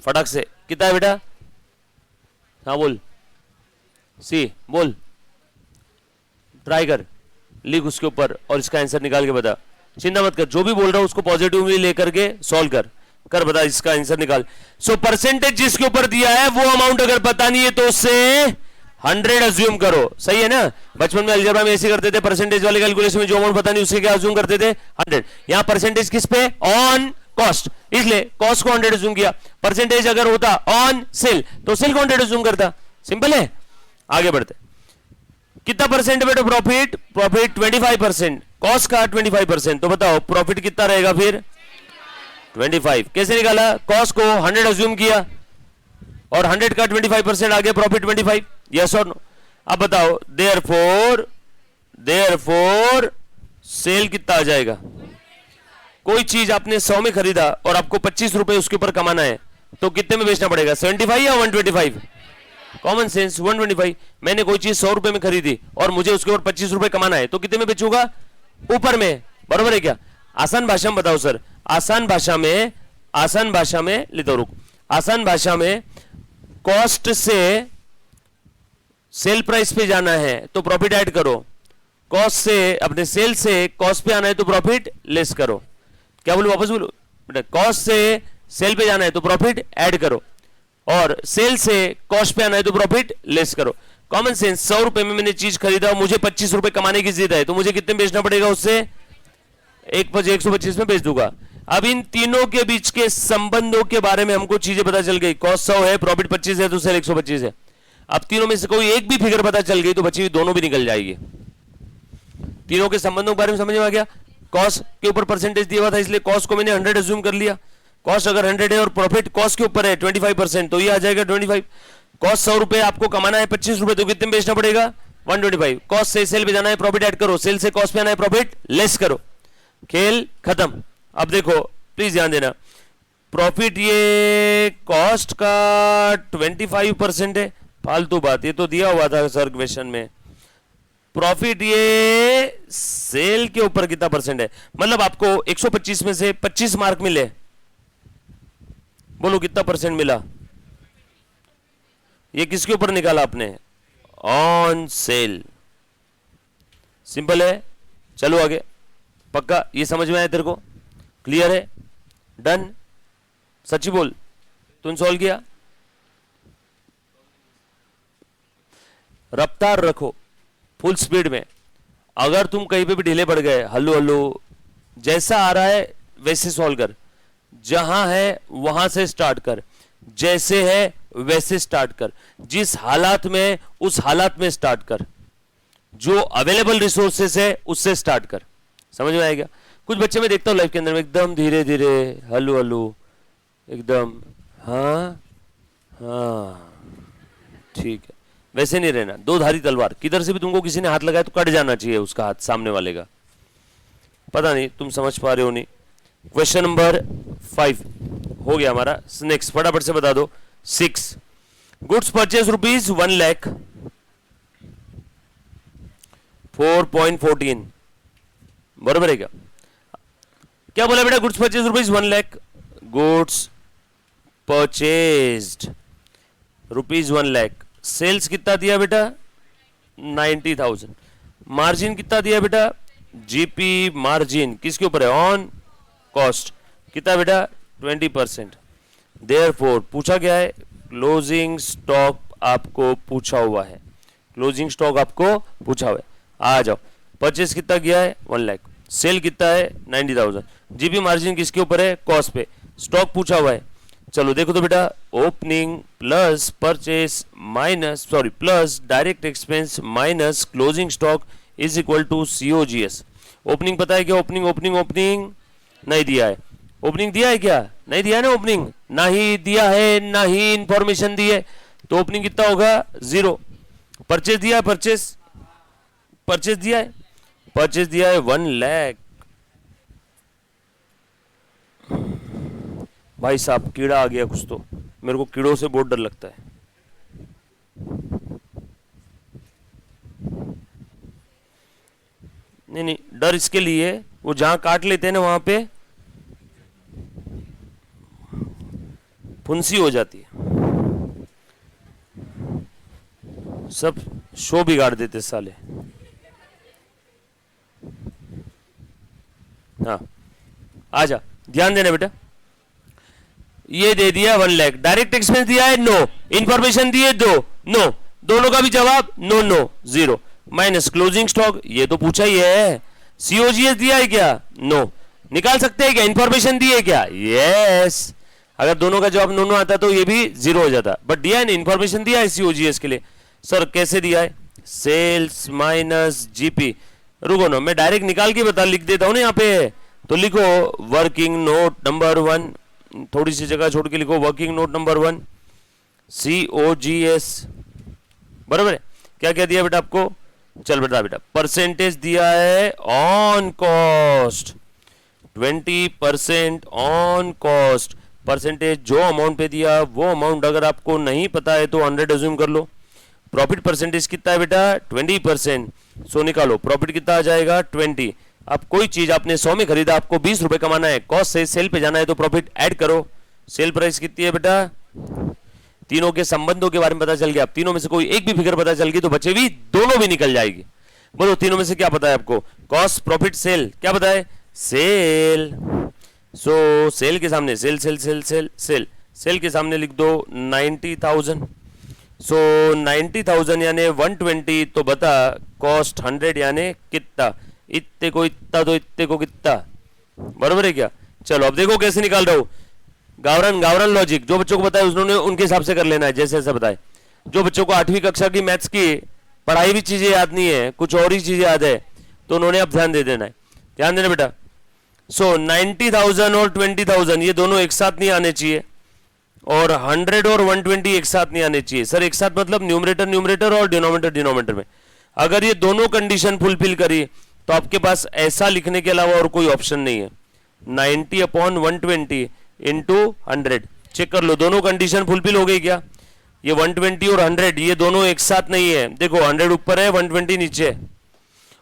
फटक से। कितना है बेटा? हाँ बोल, सी बोल, ट्राई कर, लिख उसके ऊपर और इसका आंसर निकाल के बता। चिंता मत कर, जो भी बोल रहा हूं उसको पॉजिटिवली लेकर के सॉल्व कर बता, इसका आंसर निकाल। सो परसेंटेज जिसके ऊपर दिया है वो अमाउंट अगर पता नहीं है तो उससे 100 अज्यूम करो। सही है ना? बचपन में अलजेब्रा में ऐसे करते थे, परसेंटेज वाले कैलकुलेशन में जो अमाउंट पता नहीं उससे क्या अज्यूम करते थे? 100। यहां परसेंटेज किस पे? ऑन कॉस्ट, इसलिए कॉस्ट को 100 अज्यूम किया। परसेंटेज अगर होता ऑन सेल तो सेल को 100 अज्यूम करता। सिंपल है। आगे बढ़ते। कितना परसेंट बेटा प्रॉफिट? प्रॉफिट 25%, कॉस्ट का 25%। तो बताओ प्रॉफिट कितना रहेगा फिर? 25। कैसे निकाला? कॉस्ट को 100 अज्यूम किया और 100 का 25% आ गया, प्रॉफिट 25। यस और नो? अब बताओ देयरफॉर सेल कितना आ जाएगा? कोई चीज आपने 100 में खरीदा और आपको 25 रुपए उसके ऊपर कमाना है तो कितने में बेचना पड़ेगा? 75 या 125? Common sense, 125। मैंने कोई चीज 100 रुपए में खरीदी और मुझे उसके ऊपर 25 रुपए कमाना है तो कितने में बेचूंगा? ऊपर में, बरोबर है क्या? आसान भाषा में बताओ सर, आसान भाषा में लेता हूं, रुक, आसान भाषा में कॉस्ट से सेल प्राइस पे जाना है तो प्रॉफिट ऐड करो, कॉस्ट से अपने सेल से कॉस्ट पे आना है तो प्रॉफिट लेस करो। क्या बोलूं, वापस बोलूं बेटा, कॉस्ट से सेल पे जाना है तो प्रॉफिट ऐड करो और सेल से कॉस्ट पे आना है तो प्रॉफिट लेस करो। कॉमन सेंस, 100 रुपए में मैंने चीज खरीदा, मुझे 25 रुपए कमाने की जिद है तो मुझे कितने बेचना पड़ेगा, उससे 125 में बेच दूंगा। अब इन तीनों के बीच के संबंधों के बारे में हमको चीजें पता चल गई, कॉस्ट 100 है, प्रॉफिट 25 है तो सेल 125 है। अब तीनों में से कोई एक भी फिगर पता चल गई तो बची हुई दोनों भी निकल जाएगी। तीनों के संबंधों के बारे में समझ में आ गया। कॉस्ट के ऊपर परसेंटेज दिया हुआ था इसलिए कॉस्ट को मैंने 100 अज्यूम कर लिया। कॉस्ट अगर 100 है और प्रॉफिट कॉस्ट के ऊपर है 25% तो ये आ जाएगा 25। कॉस्ट 100 रुपए आपको कमाना है 25 रुपए तो कितने बेचना पड़ेगा 125। कॉस्ट से सेल पे जाना है प्रॉफिट ऐड करो, सेल से कॉस्ट पे आना है प्रॉफिट लेस करो, खेल खत्म। अब देखो प्लीज ध्यान देना, प्रॉफिट ये कॉस्ट का 25% है, फालतू बात, ये तो दिया हुआ था सर क्वेश्चन में। प्रॉफिट ये सेल के ऊपर कितना परसेंट है, मतलब आपको 125 में से 25 मार्क मिले, बोलो कितना परसेंट मिला, ये किसके ऊपर निकाला आपने, ऑन सेल। सिंपल है, चलो आगे। पक्का ये समझ में आया तेरे को, क्लियर है, डन। सच्ची बोल, तूने सॉल्व किया, रफ्तार रखो फुल स्पीड में। अगर तुम कहीं पे भी ढीले पड़ गए, हल्लू हल्लू, जैसा आ रहा है वैसे सॉल्व कर, जहां है वहां से स्टार्ट कर, जैसे है वैसे स्टार्ट कर, जिस हालात में उस हालात में स्टार्ट कर, जो अवेलेबल रिसोर्सेस है उससे स्टार्ट कर। समझ में आएगा। कुछ बच्चे मैं देखता हूं लाइफ के अंदर में एकदम धीरे धीरे हल्लू हल्लू एकदम, हाँ हाँ ठीक है, वैसे नहीं रहना। दो धारी तलवार, किधर से भी तुमको किसी ने हाथ लगाया तो कट जाना चाहिए उसका हाथ, सामने वाले का। पता नहीं तुम समझ पा रहे हो नहीं। क्वेश्चन नंबर 5 हो गया हमारा। नेक्स्ट फटाफट से बता दो। 6 गुड्स परचेज रुपीज 1 लाख 4.14 बरोबर है क्या? क्या बोला बेटा, goods purchase rupees 1 lakh, goods purchased rupees 1 lakh, sales कितना दिया बेटा 90,000, मार्जिन कितना दिया बेटा, जीपी मार्जिन किसके ऊपर है, ऑन कॉस्ट, कितना बेटा 20%। देयरफॉर पूछा गया है, क्लोजिंग स्टॉक आपको पूछा हुआ है, क्लोजिंग स्टॉक आपको पूछा हुआ है। आ जाओ, परचेस कितना गया है 1 लाख, सेल कितना है 90,000, जीपी मार्जिन किसके ऊपर है, कॉस्ट पे, स्टॉक पूछा हुआ है। चलो देखो तो बेटा, opening plus purchase minus plus direct expense minus closing stock is equal to COGS. Opening पता है क्या, ओपनिंग नहीं दिया है। ओपनिंग दिया है क्या, नहीं दिया है ना, ओपनिंग ना ही दिया है ना ही इंफॉर्मेशन दी है, तो ओपनिंग कितना होगा 0। परचेस दिया है, परचेस दिया है 1 लाख। भाई साहब कीड़ा आ गया कुछ तो, मेरे को कीड़ों से बहुत डर लगता है। नहीं डर इसके लिए, वो जहां काट लेते हैं ना वहां पे फुंसी हो जाती है, सब शो बिगाड़ देते साले। हाँ आजा, ध्यान देना बेटा, ये दे दिया 1 लाख, डायरेक्ट एक्सपेंस दिया है नो, इंफॉर्मेशन दी है 2 नो, दोनों का भी जवाब नो 0, माइनस क्लोजिंग स्टॉक ये तो पूछा ही है, सीओजीएस दिया है क्या, नो, निकाल सकते हैं क्या, इंफॉर्मेशन दी है क्या, यस। अगर दोनों का जवाब नो आता तो ये भी 0 हो जाता, बट दिया है ना, इंफॉर्मेशन दिया है सीओजीएस के लिए। सर कैसे दिया है, सेल्स माइनस जीपी, रुको ना मैं डायरेक्ट निकाल के बता, लिख देता हूं ना यहाँ पे, तो लिखो वर्किंग नोट नंबर 1, थोड़ी सी जगह छोड़ के लिखो वर्किंग नोट नंबर 1 COGS, बराबर है। क्या क्या दिया बेटा आपको, चल बेटा परसेंटेज दिया है on cost 20% on cost, percentage जो अमाउंट पे दिया वो अमाउंट अगर आपको नहीं पता है तो 100 अज्यूम कर लो। प्रॉफिट परसेंटेज कितना है बेटा 20%, सो निकालो प्रॉफिट कितना आ जाएगा 20, अब कोई चीज आपने 100 में खरीदा, आपको 20 रुपए कमाना है, कॉस्ट से सेल पे जाना है तो प्रॉफिट ऐड करो। सेल प्राइस कितनी है बेटा? तीनों के संबंधों के बारे में पता चल गया। अब तीनों में से कोई एक भी फिगर पता चल गई तो बचे भी दोनों भी निकल जाएगी। बोलो तीनों में से क्या पता है आपको? Cost, profit, sale. क्या पता है? सेल। सो सेल के सामने sale sale sale sale sale, sale के सामने लिख दो 90,000। सो 90,000 यानी 120, तो बता कॉस्ट 100 यानी कितना? इतने को इतना तो इतने को कितना, बरोबर है क्या? चलो अब देखो कैसे निकाल रहा हूं। गावरन गावरन लॉजिक, जो बच्चों को बताया उन्होंने उनके हिसाब से कर लेना है, जैसे ऐसा बताए। जो बच्चों को 8वीं कक्षा की मैथ्स की पढ़ाई भी चीजें याद नहीं है, कुछ और ही चीजें याद है, तो उन्होंने अब ध्यान दे देना है। ध्यान देना बेटा। सो 90,000 और 20,000 ये दोनों एक साथ नहीं आने चाहिए, और 100 और 120 एक साथ नहीं आने चाहिए। सर एक साथ मतलब न्यूमरेटर न्यूमरेटर और डिनोमिनेटर डिनोमिनेटर में। अगर ये दोनों कंडीशन फुलफिल करी तो आपके पास ऐसा लिखने के अलावा और कोई ऑप्शन नहीं है। 90/120 इंटू 100। चेक कर लो दोनों कंडीशन फुलफिल हो गई क्या? ये 120 और 100 ये दोनों एक साथ नहीं है। देखो 100 ऊपर है, 120 नीचे है।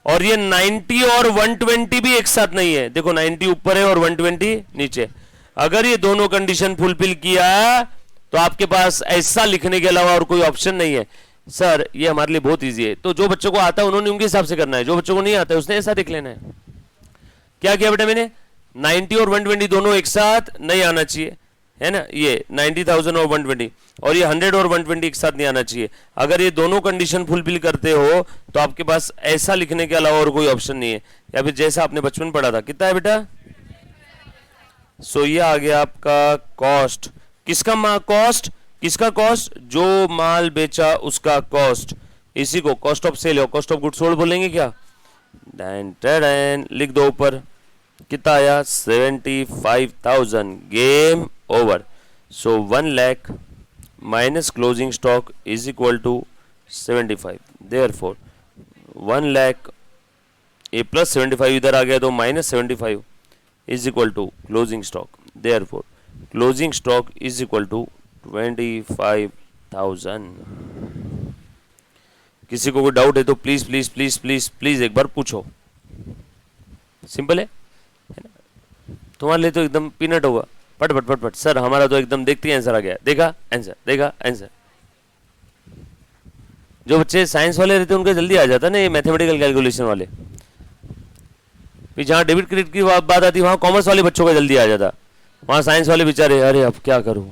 और ये 90 और 120 भी एक साथ नहीं है। देखो 90 ऊपर है और 120 नीचे। अगर ये दोनों कंडीशन फुलफिल किया तो आपके पास ऐसा लिखने के अलावा और कोई ऑप्शन नहीं है। सर ये हमारे लिए बहुत इजी है। तो जो बच्चों को आता है उन्होंने उनके हिसाब से करना है, जो बच्चों को नहीं आता है उसने ऐसा लिख लेना है। क्या किया बेटा मैंने? 90 और 120 दोनों एक साथ नहीं आना चाहिए, है ना? ये 90,000 और 120, और ये 100 और 120 एक साथ नहीं आना चाहिए। अगर ये दोनों कंडीशन फुलफिल करते हो तो आपके पास ऐसा लिखने के अलावा और कोई ऑप्शन नहीं है, या फिर जैसा आपने बचपन में पढ़ा था। कितना है बेटा? सो ये आ गया आपका कॉस्ट। किसका कॉस्ट? किसका कॉस्ट? जो माल बेचा उसका कॉस्ट। इसी को कॉस्ट ऑफ सेल और कॉस्ट ऑफ गुड सोल्ड बोलेंगे क्या? डैन टैन लिख दो ऊपर। कितना आया? 75,000। Game over. So 1 lakh minus closing stock is equal to 75। Therefore 1 lakh, ये प्लस 75 इधर आ गया तो minus 75 is equal to closing stock. Therefore closing stock is equal to 25,000। किसी को कोई डाउट है तो please please please please please एक बार पूछो। सिंपल है ना? तुम्हारे लिए तो एकदम पीनट होगा। पट पट पट पट। सर हमारा तो एकदम देखते ही आंसर आ गया। देखा आंसर, देखा आंसर। जो बच्चे साइंस वाले रहते हैं उनका जल्दी आ जाता है ना ये मैथमेटिकल कैलकुलेशन वाले। फिर जहाँ डेबिट क्रेडिट की बात आती है वहाँ कॉमर्स वाले बच्चों का जल्दी आ जाता, वहाँ साइंस वाले बेचारे अरे अब क्या करूं।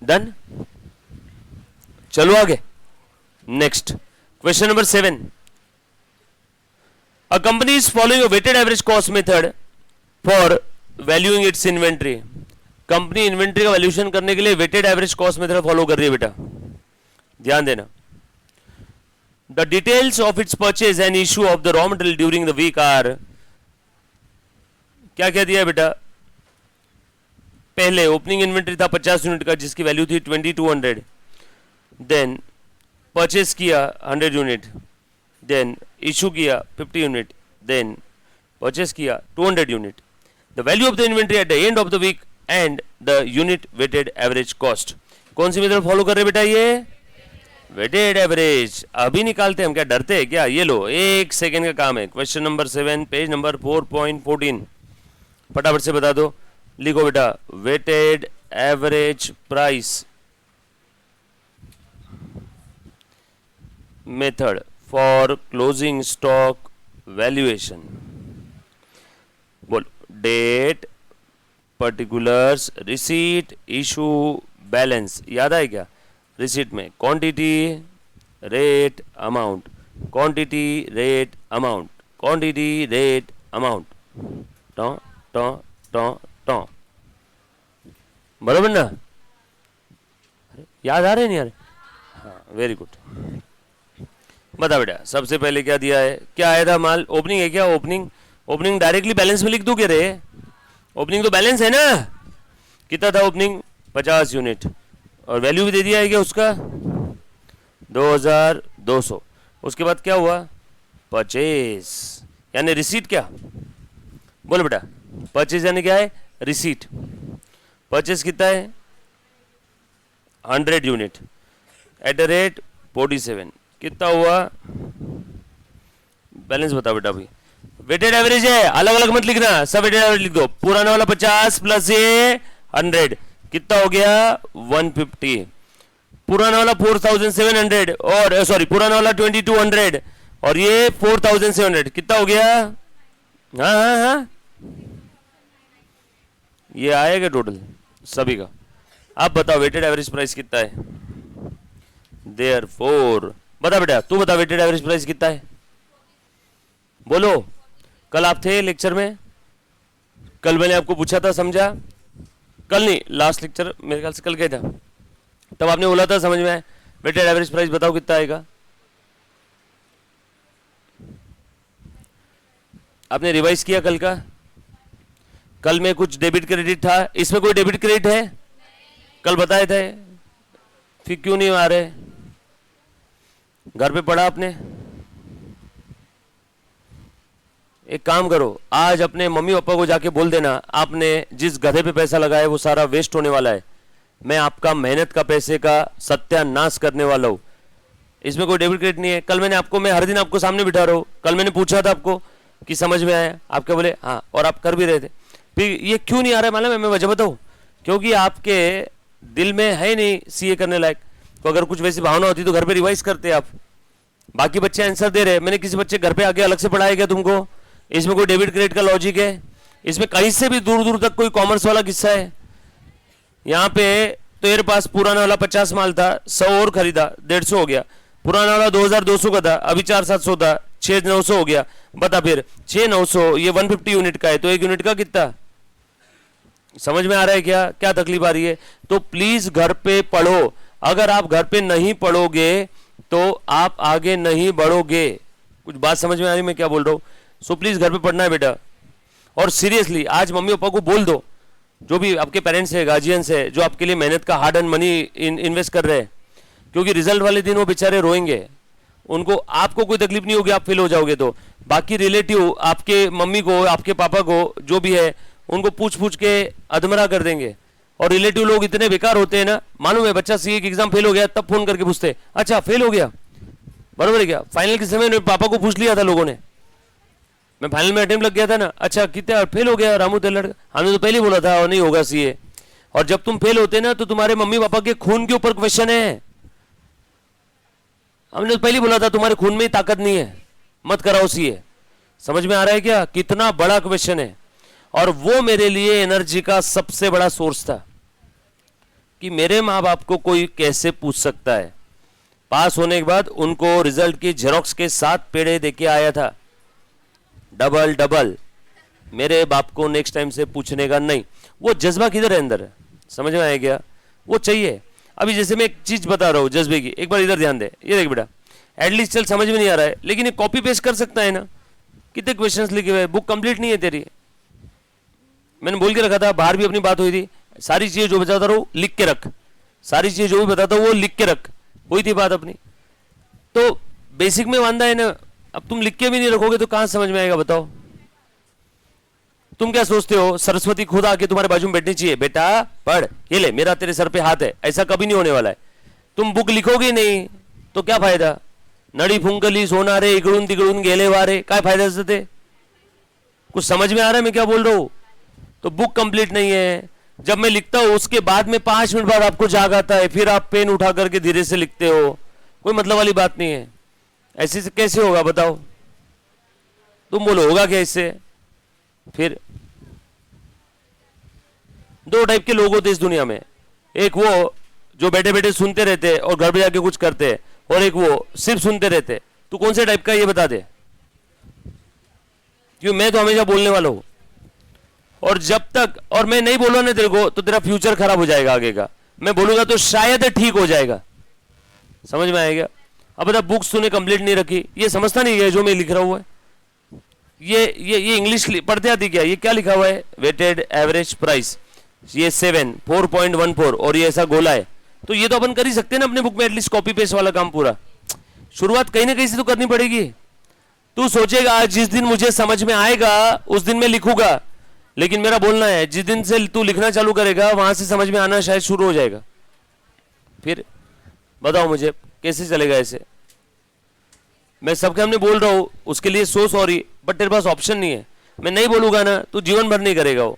डन। चलो आगे। Next question number 7। A company is following a weighted average cost method for valuing its inventory. Company inventory का वैल्यूएशन करने के लिए weighted average cost method follow कर रही है बेटा, ध्यान देना। The details of its purchase and issue of the raw material during the week are, क्या क्या दिया है बेटा? पहले ओपनिंग इन्वेंट्री था 50 यूनिट का जिसकी वैल्यू थी 2200, देन परचेज किया 100 यूनिट, देन इशू किया 50 यूनिट, देन परचेज किया 200 unit. The value of the inventory at the end of the week and the unit weighted average cost. कौन सी मेथड फॉलो कर रहे बेटा? ये वेटेड एवरेज। अभी निकालते हैं हम, क्या डरते हैं क्या? ये लो 1 सेकेंड का काम है। क्वेश्चन नंबर 7 पेज नंबर 4.14 फटाफट से बता दो। लिखो बेटा weighted average price method for closing stock valuation. बोलो date, particulars, receipt, issue, balance. याद आए क्या? रिसीट में quantity, rate, amount, quantity, rate, amount, quantity, rate, amount. टॉ टॉ टॉ टॉ, बराबर ना? याद आ रहे नहीं यार? हाँ वेरी गुड। बता बेटा सबसे पहले क्या दिया है? क्या आया था माल? ओपनिंग है क्या? ओपनिंग, ओपनिंग डायरेक्टली बैलेंस में लिख दूं क्या रे? ओपनिंग तो बैलेंस है ना। कितना था ओपनिंग? 50 यूनिट। और वैल्यू भी दे दिया है क्या उसका? 2200। उसके बाद क्या हुआ? परचेज यानी रिसीट। क्या बोलो बेटा? परचेज यानी क्या है? रिसीट। परचेज कितना है? 100 यूनिट एट द रेट 47। कितना हुआ, बैलेंस बताओ बेटा। अभी वेटेड एवरेज है, अलग अलग मत लिखना, सब वेटेड एवरेज लिख दो। पुराना वाला 50 प्लस ये 100 कितना हो गया 150। पुराना वाला 4700 और सॉरी पुराना वाला 2200 और ये 4700 कितना हो गया। हाँ हाँ हाँ ये आएगा टोटल सभी का। आप बताओ वेटेड एवरेज प्राइस कितना है। देयरफॉर बता बेटा, तू बता वेटेड एवरेज प्राइस कितना है, बोलो। कल आप थे लेक्चर में, कल मैंने आपको पूछा था, समझा? कल नहीं, लास्ट लेक्चर मेरे ख्याल से कल गया था, तब आपने बोला था समझ में आए। वेटेड एवरेज प्राइस बताओ कितना आएगा। आपने रिवाइज किया कल का? कल में कुछ डेबिट क्रेडिट था, इसमें कोई डेबिट क्रेडिट है? कल बताए थे, फिर क्यों नहीं आ रहे? घर पे पढ़ा आपने? एक काम करो, आज अपने मम्मी पापा को जाके बोल देना, आपने जिस गधे पे पैसा लगाया वो सारा वेस्ट होने वाला है, मैं आपका मेहनत का पैसे का सत्यानाश करने वाला हूँ। इसमें कोई डेबिट क्रेडिट नहीं है। कल मैंने आपको, मैं हर दिन आपको सामने बिठा रहा हूँ, कल मैंने पूछा था आपको कि समझ में आया, आप क्या बोले हाँ, और आप कर भी रहे थे। फिर ये क्यों नहीं आ रहा है मालूम है? मैं वजह बताऊँ, क्योंकि आपके दिल में है नहीं सीए करने लायक। तो अगर कुछ वैसी भावना होती तो घर पे रिवाइज करते आप। बाकी बच्चे आंसर दे रहे, मैंने किसी बच्चे घर पे आके अलग से पढ़ाया क्या तुमको? इसमें कोई डेबिट क्रेडिट का लॉजिक है? इसमें कहीं से भी दूर दूर तक कोई कॉमर्स वाला किस्सा है? यहाँ पे तेरे पास पुराना वाला 50 माल था, 100 और खरीदा, 150 हो गया। पुराना वाला 2200 का था, अभी 4700 था, 6900 हो गया। बता फिर 6900 ये 150 यूनिट का है, तो एक यूनिट का कितना? समझ में आ रहा है क्या क्या तकलीफ आ रही है? तो प्लीज घर पे पढ़ो। अगर आप घर पे नहीं पढ़ोगे तो आप आगे नहीं बढ़ोगे। कुछ बात समझ में आ रही मैं क्या बोल रहा हूँ? सो प्लीज घर पे पढ़ना है बेटा। और सीरियसली आज मम्मी पापा को बोल दो, जो भी आपके पेरेंट्स है, गार्जियंस है, जो आपके लिए मेहनत का हार्ड अर्न मनी इन्वेस्ट कर रहे हैं, क्योंकि रिजल्ट वाले दिन वो बेचारे रोएंगे। उनको, आपको कोई तकलीफ नहीं होगी आप फेल हो जाओगे तो, बाकी रिलेटिव आपके मम्मी को, आपके पापा को, जो भी है, उनको पूछ पूछ के अधमरा कर देंगे। और रिलेटिव लोग इतने बेकार होते हैं ना, मालूम है बच्चा सीए की एग्जाम फेल हो गया तब फोन करके पूछते अच्छा फेल हो गया, बरोबर है क्या? फाइनल के समय पापा को पूछ लिया था लोगों ने, मैं फाइनल में अटेम्प्ट लग गया था ना, अच्छा कितना फेल हो गया रामू तेलड़, हमने तो पहले ही बोला था और नहीं होगा सीए। और जब तुम फेल होते ना तो तुम्हारे मम्मी पापा के खून के ऊपर क्वेश्चन है। हमने तो पहले ही बोला था तुम्हारे खून में ताकत नहीं है, मत कराओ सीए। समझ में आ रहा है क्या? कितना बड़ा क्वेश्चन है। और वो मेरे लिए एनर्जी का सबसे बड़ा सोर्स था कि मेरे माँ बाप को कोई कैसे पूछ सकता है। पास होने के बाद उनको रिजल्ट की जेरोक्स के साथ पेड़े देके आया था, डबल डबल। मेरे बाप को नेक्स्ट टाइम से पूछने का नहीं। वो जज्बा किधर है अंदर? समझ में आया क्या? वो चाहिए। अभी जैसे मैं एक चीज बता रहा हूँ जज्बे की, एक बार इधर ध्यान दे। ये देख बेटा, एटलीस्ट चल समझ में नहीं आ रहा है, लेकिन ये कॉपी पेस्ट कर सकता है ना। कितने क्वेश्चंस लिखे हुए, बुक कंप्लीट नहीं है तेरी। मैंने बोल के रखा था, बाहर भी अपनी बात हुई थी, सारी चीजें जो बताता रहूं लिख के रख, सारी चीजें जो भी बताता हूं वो लिख के रख, हुई थी बात अपनी। तो बेसिक में वांदा है ना। अब तुम लिख के भी नहीं रखोगे तो कहां समझ में आएगा बताओ? तुम क्या सोचते हो सरस्वती खुद आके तुम्हारे बाजू में बैठनी चाहिए, बेटा पढ़, ये ले मेरा तेरे सर पे हाथ है? ऐसा कभी नहीं होने वाला है। तुम बुक लिखोगे नहीं तो क्या फायदा? नड़ी फुंकली सोनारे इगड़ून तिगड़ून गेले वारे, क्या फायदा से? कुछ समझ में आ रहा है मैं क्या बोल रहा हूं? तो बुक कंप्लीट नहीं है। जब मैं लिखता हूं उसके बाद में 5 मिनट बाद आपको जाग आता है, फिर आप पेन उठा करके धीरे से लिखते हो। कोई मतलब वाली बात नहीं है। ऐसे से कैसे होगा बताओ? तुम बोलो होगा क्या इससे? फिर दो टाइप के लोग होते इस दुनिया में, एक वो जो बैठे बैठे सुनते रहते और घर पे जाके कुछ करते, और एक वो सिर्फ सुनते रहते। तू कौन से टाइप का ये बता दे, क्यों? मैं तो हमेशा बोलने वाला हूं। और जब तक और मैं नहीं बोलूंगा ना तेरे को तो तेरा फ्यूचर खराब हो जाएगा आगे का। मैं बोलूंगा तो शायद ठीक हो जाएगा। समझ में आएगा? अब बता, बुक्स तूने कंप्लीट नहीं रखी, ये समझता नहीं है जो मैं लिख रहा हूं है। ये इंग्लिश पढ़ते आती क्या? ये क्या लिखा हुआ है? वेटेड एवरेज प्राइस, ये 4.14 और ये ऐसा गोला है। तो ये तो अपन कर ही सकते हैं ना अपने बुक में, एटलीस्ट कॉपी पेस्ट वाला काम पूरा। शुरुआत कहीं ना कहीं से तो करनी पड़ेगी। तू सोचेगा जिस दिन मुझे समझ में आएगा उस दिन मैं लिखूंगा, लेकिन मेरा बोलना है जिस दिन से तू लिखना चालू करेगा वहां से समझ में आना शायद शुरू हो जाएगा। फिर बताओ मुझे कैसे चलेगा ऐसे? मैं सबके सामने बोल रहा हूं, उसके लिए सो सॉरी, बट तेरे पास ऑप्शन नहीं है। मैं नहीं बोलूंगा ना, तू जीवन भर नहीं करेगा वो।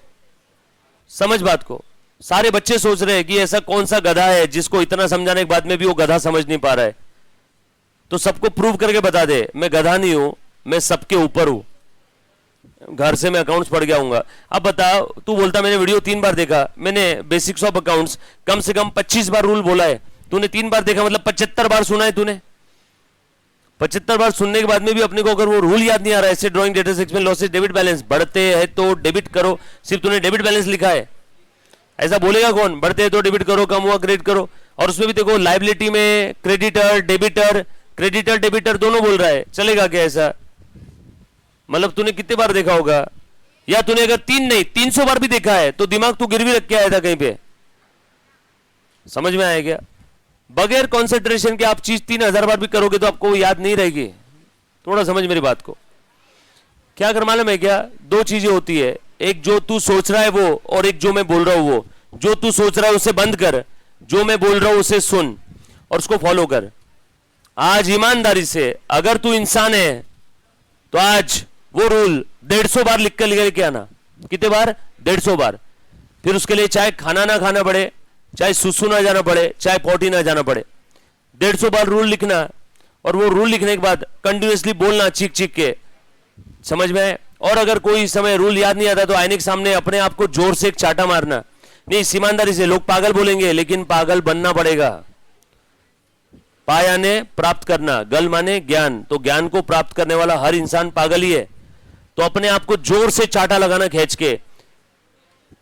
समझ बात को। सारे बच्चे सोच रहे हैं कि ऐसा कौन सा गधा है जिसको इतना समझाने के बाद में भी वो गधा समझ नहीं पा रहा है। तो सबको प्रूव करके बता दे, मैं गधा नहीं हूं, मैं सबके ऊपर हूं। घर से मैं अकाउंट्स पढ़ गया हूंगा। अब बता, तू बोलता मैंने वीडियो 3 बार देखा, मैंने बेसिक्स ऑफ अकाउंट्स कम से कम 25 बार रूल बोला है, तूने 3 बार देखा, मतलब 75 बार सुना है तूने। 75 बार सुनने के बाद में भी अपने को अगर वो रूल याद नहीं आ रहा है, ऐसे drawing data expense losses debit balance, बढ़ते हैं तो डेबिट करो, सिर्फ तूने डेबिट बैलेंस लिखा है। ऐसा बोलेगा कौन? बढ़ते हैं तो डेबिट करो, कम हुआ क्रेडिट करो। और उसमें भी देखो लाइबिलिटी में क्रेडिटर डेबिटर, क्रेडिटर डेबिटर दोनों बोल रहा है, चलेगा क्या ऐसा? मतलब तूने कितने बार देखा होगा? या तूने अगर 3 नहीं 300 बार भी देखा है तो दिमाग तू गिरवी रख के आया था कहीं पे। समझ में आया क्या? बगैर कंसंट्रेशन के आप चीज 3000 बार भी करोगे तो आपको याद नहीं रहेगी। थोड़ा समझ मेरी बात को। क्या कर मालूम है क्या? 2 चीजें होती है, एक जो तू सोच रहा है वो, और एक जो मैं बोल रहा हूं वो। जो तू सोच रहा है उसे बंद कर, जो मैं बोल रहा हूं उसे सुन और उसको फॉलो कर। आज ईमानदारी से अगर तू इंसान है तो आज वो रूल 150 बार लिख कर लेके आना। कितने बार? 150 बार। फिर उसके लिए चाहे खाना ना खाना पड़े, चाहे सुसु ना जाना पड़े, चाहे पॉटी ना जाना पड़े, 150 बार रूल लिखना। और वो रूल लिखने के बाद कंटिन्यूसली बोलना चीख चीख के। समझ में है? और अगर कोई समय रूल याद नहीं आता तो आईने के सामने अपने आप को जोर से एक चाटा मारना। नहीं, ईमानदारी से। लोग पागल बोलेंगे लेकिन पागल बनना पड़ेगा। पा याने प्राप्त करना, गल माने ज्ञान, तो ज्ञान को प्राप्त करने वाला हर इंसान पागल ही है। तो अपने आप को जोर से चाटा लगाना खींच के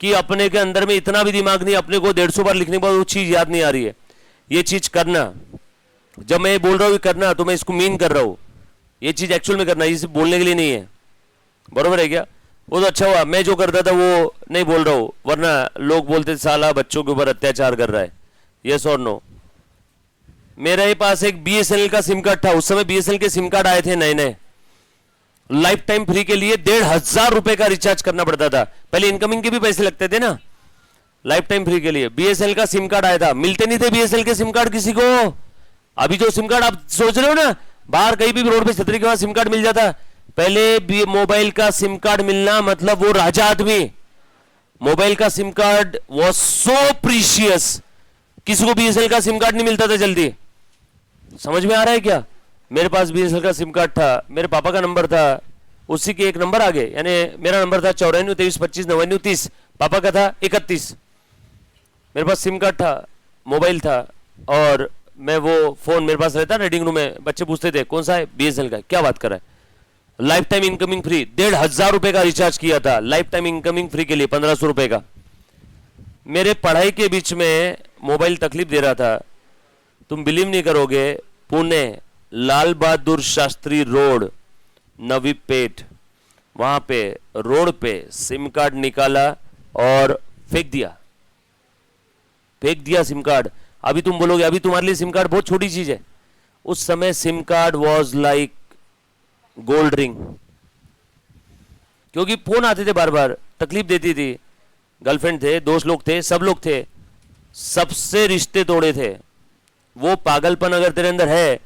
कि अपने के अंदर में इतना भी दिमाग नहीं, अपने को 150 बार लिखने के बाद वो चीज याद नहीं आ रही है। ये चीज करना, जब मैं बोल रहा हूं करना तो मैं इसको मीन कर रहा हूं। ये चीज एक्चुअल में करना, ये सिर्फ बोलने के लिए नहीं है। बरोबर है क्या? वो तो अच्छा हुआ मैं जो करता था वो नहीं बोल रहा हूं, वरना लोग बोलते साला बच्चों के ऊपर अत्याचार कर रहा है। यस और नो? मेरे पास एक बीएसएनएल का सिम कार्ड था। उस समय बीएसएनएल के सिम कार्ड आए थे नए नए, लाइफ टाइम फ्री के लिए 1500 रुपए का रिचार्ज करना पड़ता था। पहले इनकमिंग के भी पैसे लगते थे ना, लाइफ टाइम फ्री के लिए बीएसएनएल का सिम कार्ड आया था। मिलते नहीं थे बीएसएनएल के सिम कार्ड किसी को। अभी जो सिम कार्ड आप सोच रहे हो ना, बाहर कहीं भी रोड पे छतरी के वहां सिम कार्ड मिल जाता। पहले भी मोबाइल का सिम कार्ड मिलना मतलब वो राजा आदमी। मोबाइल का SIM card was so precious, किसी को बीएसएनएल का सिम कार्ड नहीं मिलता था जल्दी। समझ में आ रहा है क्या? मेरे पास बीएसएनएल का सिम कार्ड था, मेरे पापा का नंबर था, उसी के एक नंबर आगे, यानी मेरा नंबर था 94 23 25 99 30, पापा का था 31। मेरे पास सिम कार्ड था, मोबाइल था, और मैं वो फोन मेरे पास रहता रेडिंग रूम में। बच्चे पूछते थे कौन सा है? बीएसएनएल का। क्या बात कर रहा है? लाइफ टाइम इनकमिंग फ्री, 1500 रुपए का रिचार्ज किया था लाइफ टाइम इनकमिंग फ्री के लिए, 1500 रुपए का। मेरे पढ़ाई के बीच में मोबाइल तकलीफ दे रहा था। तुम बिलीव नहीं करोगे, पुणे लाल बहादुर शास्त्री रोड नवी पेट, वहां पे रोड पे सिम कार्ड निकाला और फेंक दिया सिम कार्ड। अभी तुम बोलोगे अभी तुम्हारे लिए सिम कार्ड बहुत छोटी चीज है। उस समय SIM card was like gold ring, क्योंकि फोन आते थे बार बार, तकलीफ देती थी। गर्लफ्रेंड थे, दोस्त लोग थे, सब लोग थे, सबसे रिश्ते तोड़े थे। वो पागलपन अगर तेरे अंदर है,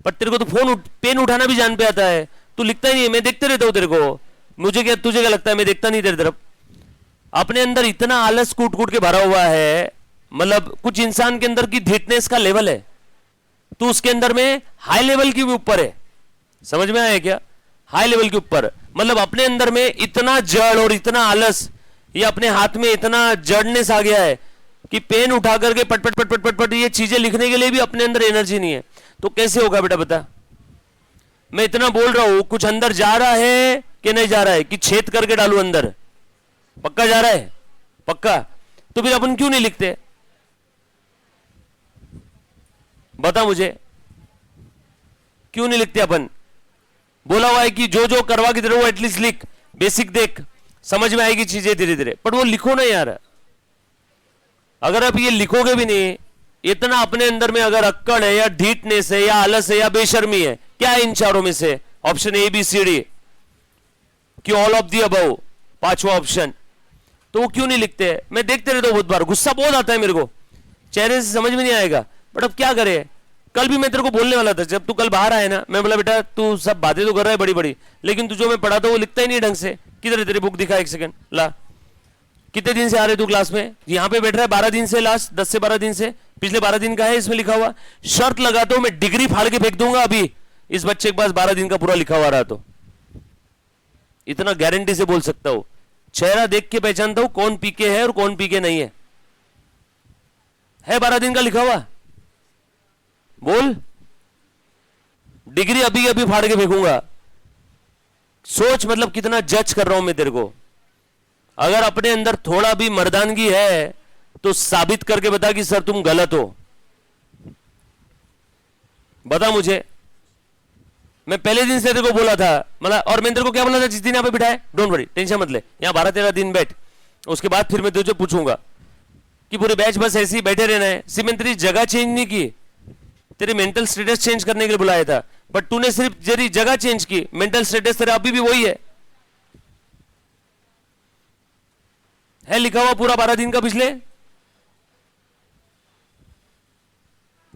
पर तेरे को तो पेन उठाना भी जान पे आता है, तू लिखता ही नहीं है। मैं देखते रहता हूं तेरे को, मुझे क्या, तुझे क्या लगता है मैं देखता नहीं तेरी तरफ? अपने अंदर इतना आलस कूट कूट के भरा हुआ है, मतलब कुछ इंसान के अंदर की धिटनेस का लेवल है, तू उसके अंदर में हाई लेवल के भी ऊपर है। समझ में आया क्या? हाई लेवल के ऊपर मतलब अपने अंदर में इतना जड़ और इतना आलस, ये अपने हाथ में इतना जड़नेस आ गया है कि पेन उठा करके पट पट पट पट पट पट ये चीजें लिखने के लिए भी अपने अंदर एनर्जी नहीं है। तो कैसे होगा बेटा बता? मैं इतना बोल रहा हूं, कुछ अंदर जा रहा है कि नहीं जा रहा है, कि छेद करके डालू अंदर? पक्का जा रहा है? पक्का? तो फिर अपन क्यों नहीं लिखते? बता मुझे, क्यों नहीं लिखते अपन? बोला हुआ है कि जो जो करवा के दे रहे वो एटलीस्ट लिख, बेसिक देख, समझ में आएगी चीजें धीरे धीरे, पर वो लिखो ना यार। अगर आप ये लिखोगे भी नहीं, इतना अपने अंदर में अगर अक्कड़ है या ढीठनेस है या आलस है या बेशर्मी है, क्या है इन चारों में से? Option A B C D, कि ऑल ऑफ दी अबव, पांचवा ऑप्शन। तो वो क्यों नहीं लिखते? मैं देखते रहता हूं बहुत बार, गुस्सा बहुत आता है मेरे को, चेहरे से समझ में नहीं आएगा, बट अब क्या करें? कल भी मैं तेरे को बोलने वाला था, जब तू कल बाहर आया ना, मैं बोला बेटा तू सब बातें तो कर रहा है बड़ी बड़ी, लेकिन तू जो मैं पढ़ाता हूँ वो लिखता ही नहीं ढंग से। किधर है तेरी बुक, दिखा एक सेकंड ला। कितने दिन से आ रहे तू क्लास में? यहाँ पे बैठ रहा है 12 दिन से, लास्ट 10 से 12 दिन से, पिछले 12 दिन का है इसमें लिखा हुआ। शर्त लगाता हूं मैं डिग्री फाड़ के फेंक दूंगा अभी इस बच्चे के पास 12 दिन का पूरा लिखा हुआ रहा तो। इतना गारंटी से बोल सकता हूं, चेहरा देख के पहचानता हूं कौन पीके है और कौन पीके नहीं है 12 दिन का लिखा हुआ। बोल, डिग्री अभी अभी फाड़ के फेंकूंगा। सोच मतलब कितना जज कर रहा हूं मैं तेरे को। अगर अपने अंदर थोड़ा भी मर्दानगी है तो साबित करके बता कि सर तुम गलत हो, बता मुझे। मैं पहले दिन से तेरे को बोला था मतलब, और मैं तेरे को क्या बोला था जिस दिन यहां पे बिठाए, डोंट वरी, टेंशन मत ले, यहां 12-13 दिन बैठ, उसके बाद फिर मैं तुझे पूछूंगा कि पूरे बैच बस ऐसे ही बैठे रहना है। सिर्फ मैंने तेरी जगह चेंज नहीं की, तेरे मेंटल स्टेटस चेंज करने के लिए बुलाया था, बट तूने सिर्फ तेरी जगह चेंज की, मेंटल स्टेटस तेरा अभी भी वही है लिखा हुआ पूरा 12 दिन का पिछले।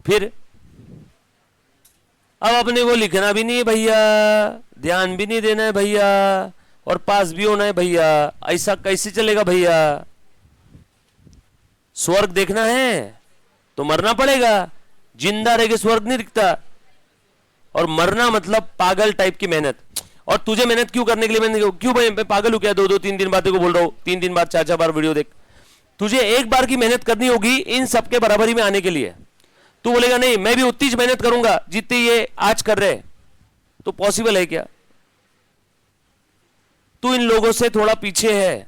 फिर अब अपने को लिखना भी नहीं है भैया, ध्यान भी नहीं देना है भैया, और पास भी होना है भैया, ऐसा कैसे चलेगा भैया? स्वर्ग देखना है तो मरना पड़ेगा, जिंदा रह के स्वर्ग नहीं दिखता। और मरना मतलब पागल टाइप की मेहनत। और तुझे मेहनत क्यों करने के लिए, मैंने क्यों भाई मैं पागल हूं क्या? 2-2 3 बातें को बोल रहा हूं, 3 बार 4 बार वीडियो देख। तुझे एक बार की मेहनत करनी होगी इन सबके बराबरी में आने के लिए। तू बोलेगा नहीं मैं भी उतनी मेहनत करूंगा जितनी ये आज कर रहे, तो पॉसिबल है क्या? तू इन लोगों से थोड़ा पीछे है।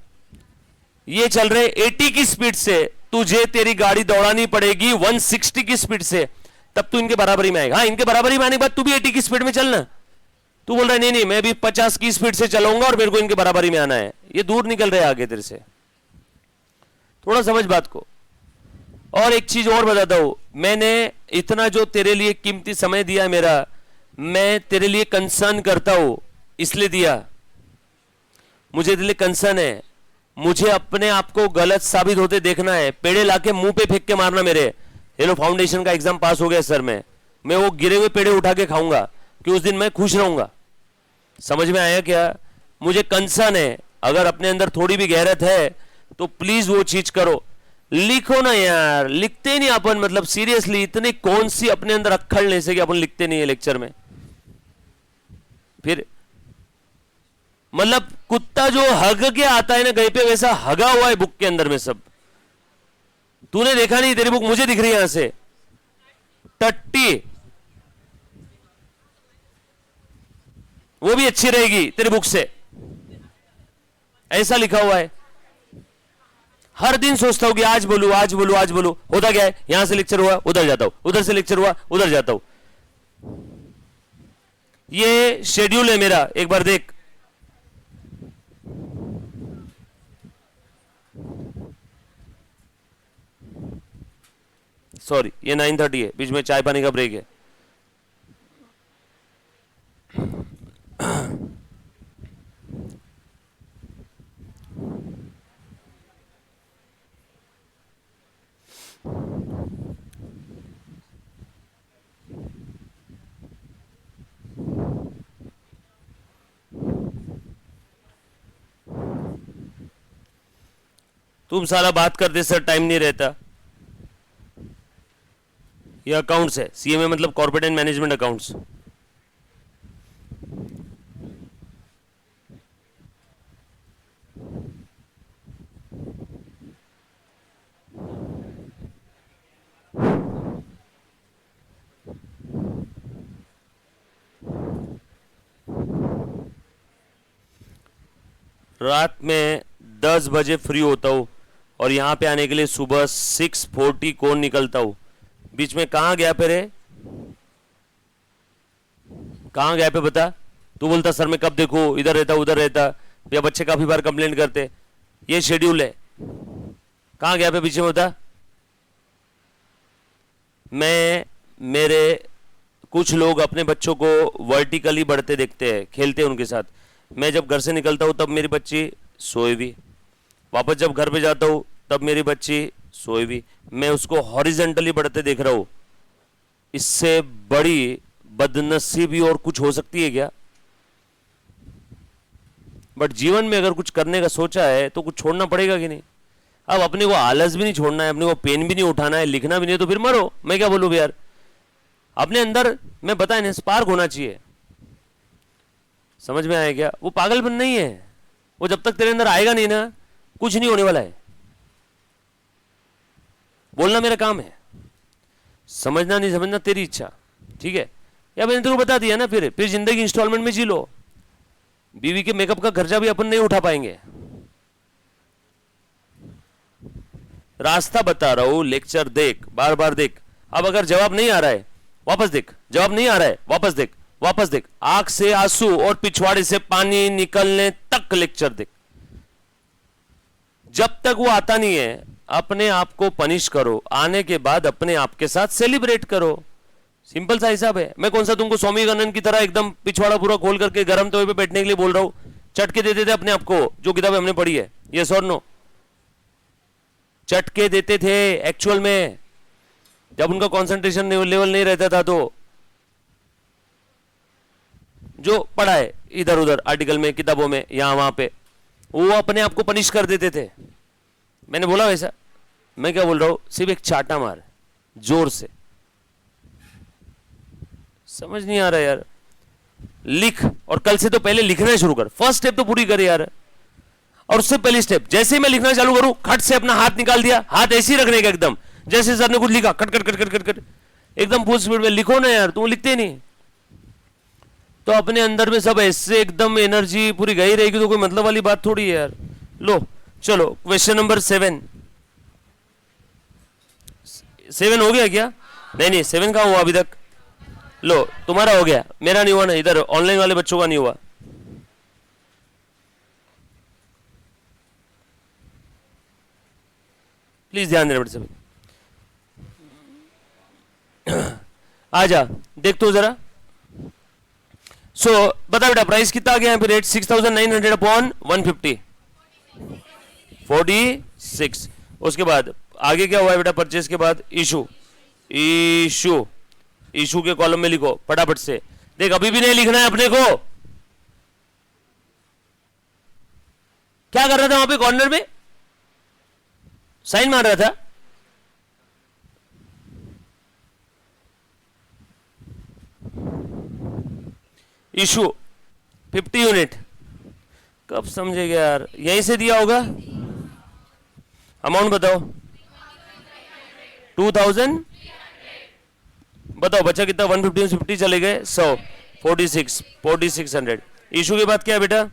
ये चल रहे 80 की स्पीड से, तुझे तेरी गाड़ी दौड़ानी पड़ेगी 160 की स्पीड से, तब तू इनके बराबरी में आएगा। हाँ, इनके बराबरी में आने के बाद तू भी 80 की स्पीड में चलना। तू बोल रहा है नहीं नहीं मैं भी 50 की स्पीड से चलाऊंगा और मेरे को इनके बराबरी में आना है, ये दूर निकल रहे आगे तेरे से। थोड़ा समझ बात को। और एक चीज और बताता हूं, मैंने इतना जो तेरे लिए कीमती समय दिया है मेरा, मैं तेरे लिए कंसर्न करता हूं इसलिए दिया, मुझे तेरे लिए कंसर्न है। मुझे अपने आप को गलत साबित होते देखना है, पेड़े लाके मुंह पे फेंक के मारना मेरे। ये लो फाउंडेशन का एग्जाम पास हो गया सर, मैं वो गिरे हुए पेड़े उठा के खाऊंगा कि उस दिन मैं खुश रहूंगा। समझ में आया क्या? मुझे कंसर्न है, अगर अपने अंदर थोड़ी भी गहरत है तो प्लीज वो चीज करो। लिखो ना यार, लिखते नहीं अपन, मतलब सीरियसली इतनी कौन सी अपने अंदर अक्खड़ ले से कि अपन लिखते नहीं है लेक्चर में। फिर मतलब कुत्ता जो हग के आता है ना कहीं पे, वैसा हगा हुआ है बुक के अंदर में सब। तूने देखा नहीं, तेरी बुक मुझे दिख रही है यहां से, टट्टी वो भी अच्छी रहेगी तेरी बुक से, ऐसा लिखा हुआ है। हर दिन सोचता हूं कि आज बोलूं आज बोलूं आज बोलूं, होता क्या है यहां से लेक्चर हुआ उधर जाता हूं, उधर से लेक्चर हुआ उधर जाता हूं। ये शेड्यूल है मेरा, एक बार देख। सॉरी ये 9:30 है, बीच में चाय पानी का ब्रेक है। तुम सारा बात करते सर टाइम नहीं रहता। ये अकाउंट्स है, सीएमए मतलब कॉर्पोरेट एंड मैनेजमेंट अकाउंट्स। रात में 10 बजे फ्री होता हूँ और यहाँ पे आने के लिए सुबह 6:40 कौन निकलता हूँ। बीच में कहाँ गया पे रे, कहाँ गया पे बता? तू बोलता सर मैं कब देखूँ, इधर रहता उधर रहता, या बच्चे काफी बार कंप्लेंट करते। ये शेड्यूल है, कहाँ गया पे पीछे में बता? मेरे कुछ लोग अपने बच्चों को वर्टिकली बढ़ते देखते हैं, खेलते हैं उनके साथ। मैं जब घर से निकलता हूँ तब मेरी बच्ची सोई हुई, वापस जब घर पे जाता हूँ तब मेरी बच्ची सोई हुई। मैं उसको हॉरिजेंटली बढ़ते देख रहा हूँ। इससे बड़ी बदनसीबी और कुछ हो सकती है क्या? बट जीवन में अगर कुछ करने का सोचा है तो कुछ छोड़ना पड़ेगा कि नहीं? अब अपने को आलस भी नहीं छोड़ना है, अपने को पेन भी नहीं उठाना है, लिखना भी नहीं है, तो फिर मरो। मैं क्या बोलूँ यार, अपने अंदर मैं बताया ना स्पार्क होना चाहिए। समझ में आया क्या? वो पागलपन नहीं है, वो जब तक तेरे अंदर आएगा नहीं ना कुछ नहीं होने वाला है। बोलना मेरा काम है, समझना नहीं समझना तेरी इच्छा, ठीक है? या मैंने तेरे को बता दिया ना, फिर जिंदगी इंस्टॉलमेंट में जी लो। बीवी के मेकअप का खर्चा भी अपन नहीं उठा पाएंगे। रास्ता बता रहा हूं, लेक्चर देख, बार बार देख। अब अगर जवाब नहीं आ रहा है वापस देख, जवाब नहीं आ रहा है वापस देख, वापस देख। आंख से आंसू और पिछवाड़े से पानी निकलने तक लेक्चर देख। जब तक वो आता नहीं है अपने आप को पनिश करो, आने के बाद अपने आप के साथ सेलिब्रेट करो। सिंपल सा हिसाब है। मैं कौन सा तुमको स्वामी विवेकानंद की तरह एकदम पिछवाड़ा पूरा खोल करके गर्म तवे पे बैठने के लिए बोल रहा हूं। चटके देते थे अपने आप को, जो किताब हमने पढ़ी है, यस और नो? चटके देते थे एक्चुअल में, जब उनका कंसंट्रेशन लेवल नहीं रहता था। तो जो पढ़ा है इधर उधर आर्टिकल में, किताबों में, यहां वहां पे, वो अपने आप को पनिश कर देते थे। मैंने बोला वैसा? मैं क्या बोल रहा हूं, सिर्फ एक चाटा मार जोर से। समझ नहीं आ रहा यार? लिख, और कल से तो पहले लिखना शुरू कर। फर्स्ट स्टेप तो पूरी कर यार। और उससे पहली स्टेप, जैसे ही मैं लिखना चालू करूं, खट से अपना हाथ निकाल दिया, हाथ ऐसे ही रखने का एकदम, जैसे सर ने कुछ लिखा, cut cut cut cut cut cut, एकदम फुल स्पीड में लिखो ना यार। तुम लिखते नहीं तो अपने अंदर में सब ऐसे एकदम एनर्जी पूरी गई रहेगी, तो कोई मतलब वाली बात थोड़ी है यार। लो चलो, क्वेश्चन नंबर 7 हो गया क्या? नहीं नहीं, 7 कहां हुआ अभी तक? लो तुम्हारा हो गया, मेरा नहीं हुआ ना। इधर ऑनलाइन वाले बच्चों का नहीं हुआ। प्लीज ध्यान देना बेटा। आ जा, देख तो जरा। सो बता बेटा, प्राइस कितना आ गया पे? Rate 6900 upon 150, 46। उसके बाद आगे क्या हुआ है बेटा? परचेज के बाद इशू, इशू, इशू के कॉलम में लिखो फटाफट से। देख अभी भी नहीं लिखना है अपने को। क्या कर रहा था वहां पे कॉर्नर में? साइन मार रहा था। इशू 50 यूनिट, कब समझेगा यार? यहीं से दिया होगा। अमाउंट बताओ। 2000, बताओ बचा कितना? 150 से 50 चले गए, 100, 4600। इशू के बाद क्या है बेटा?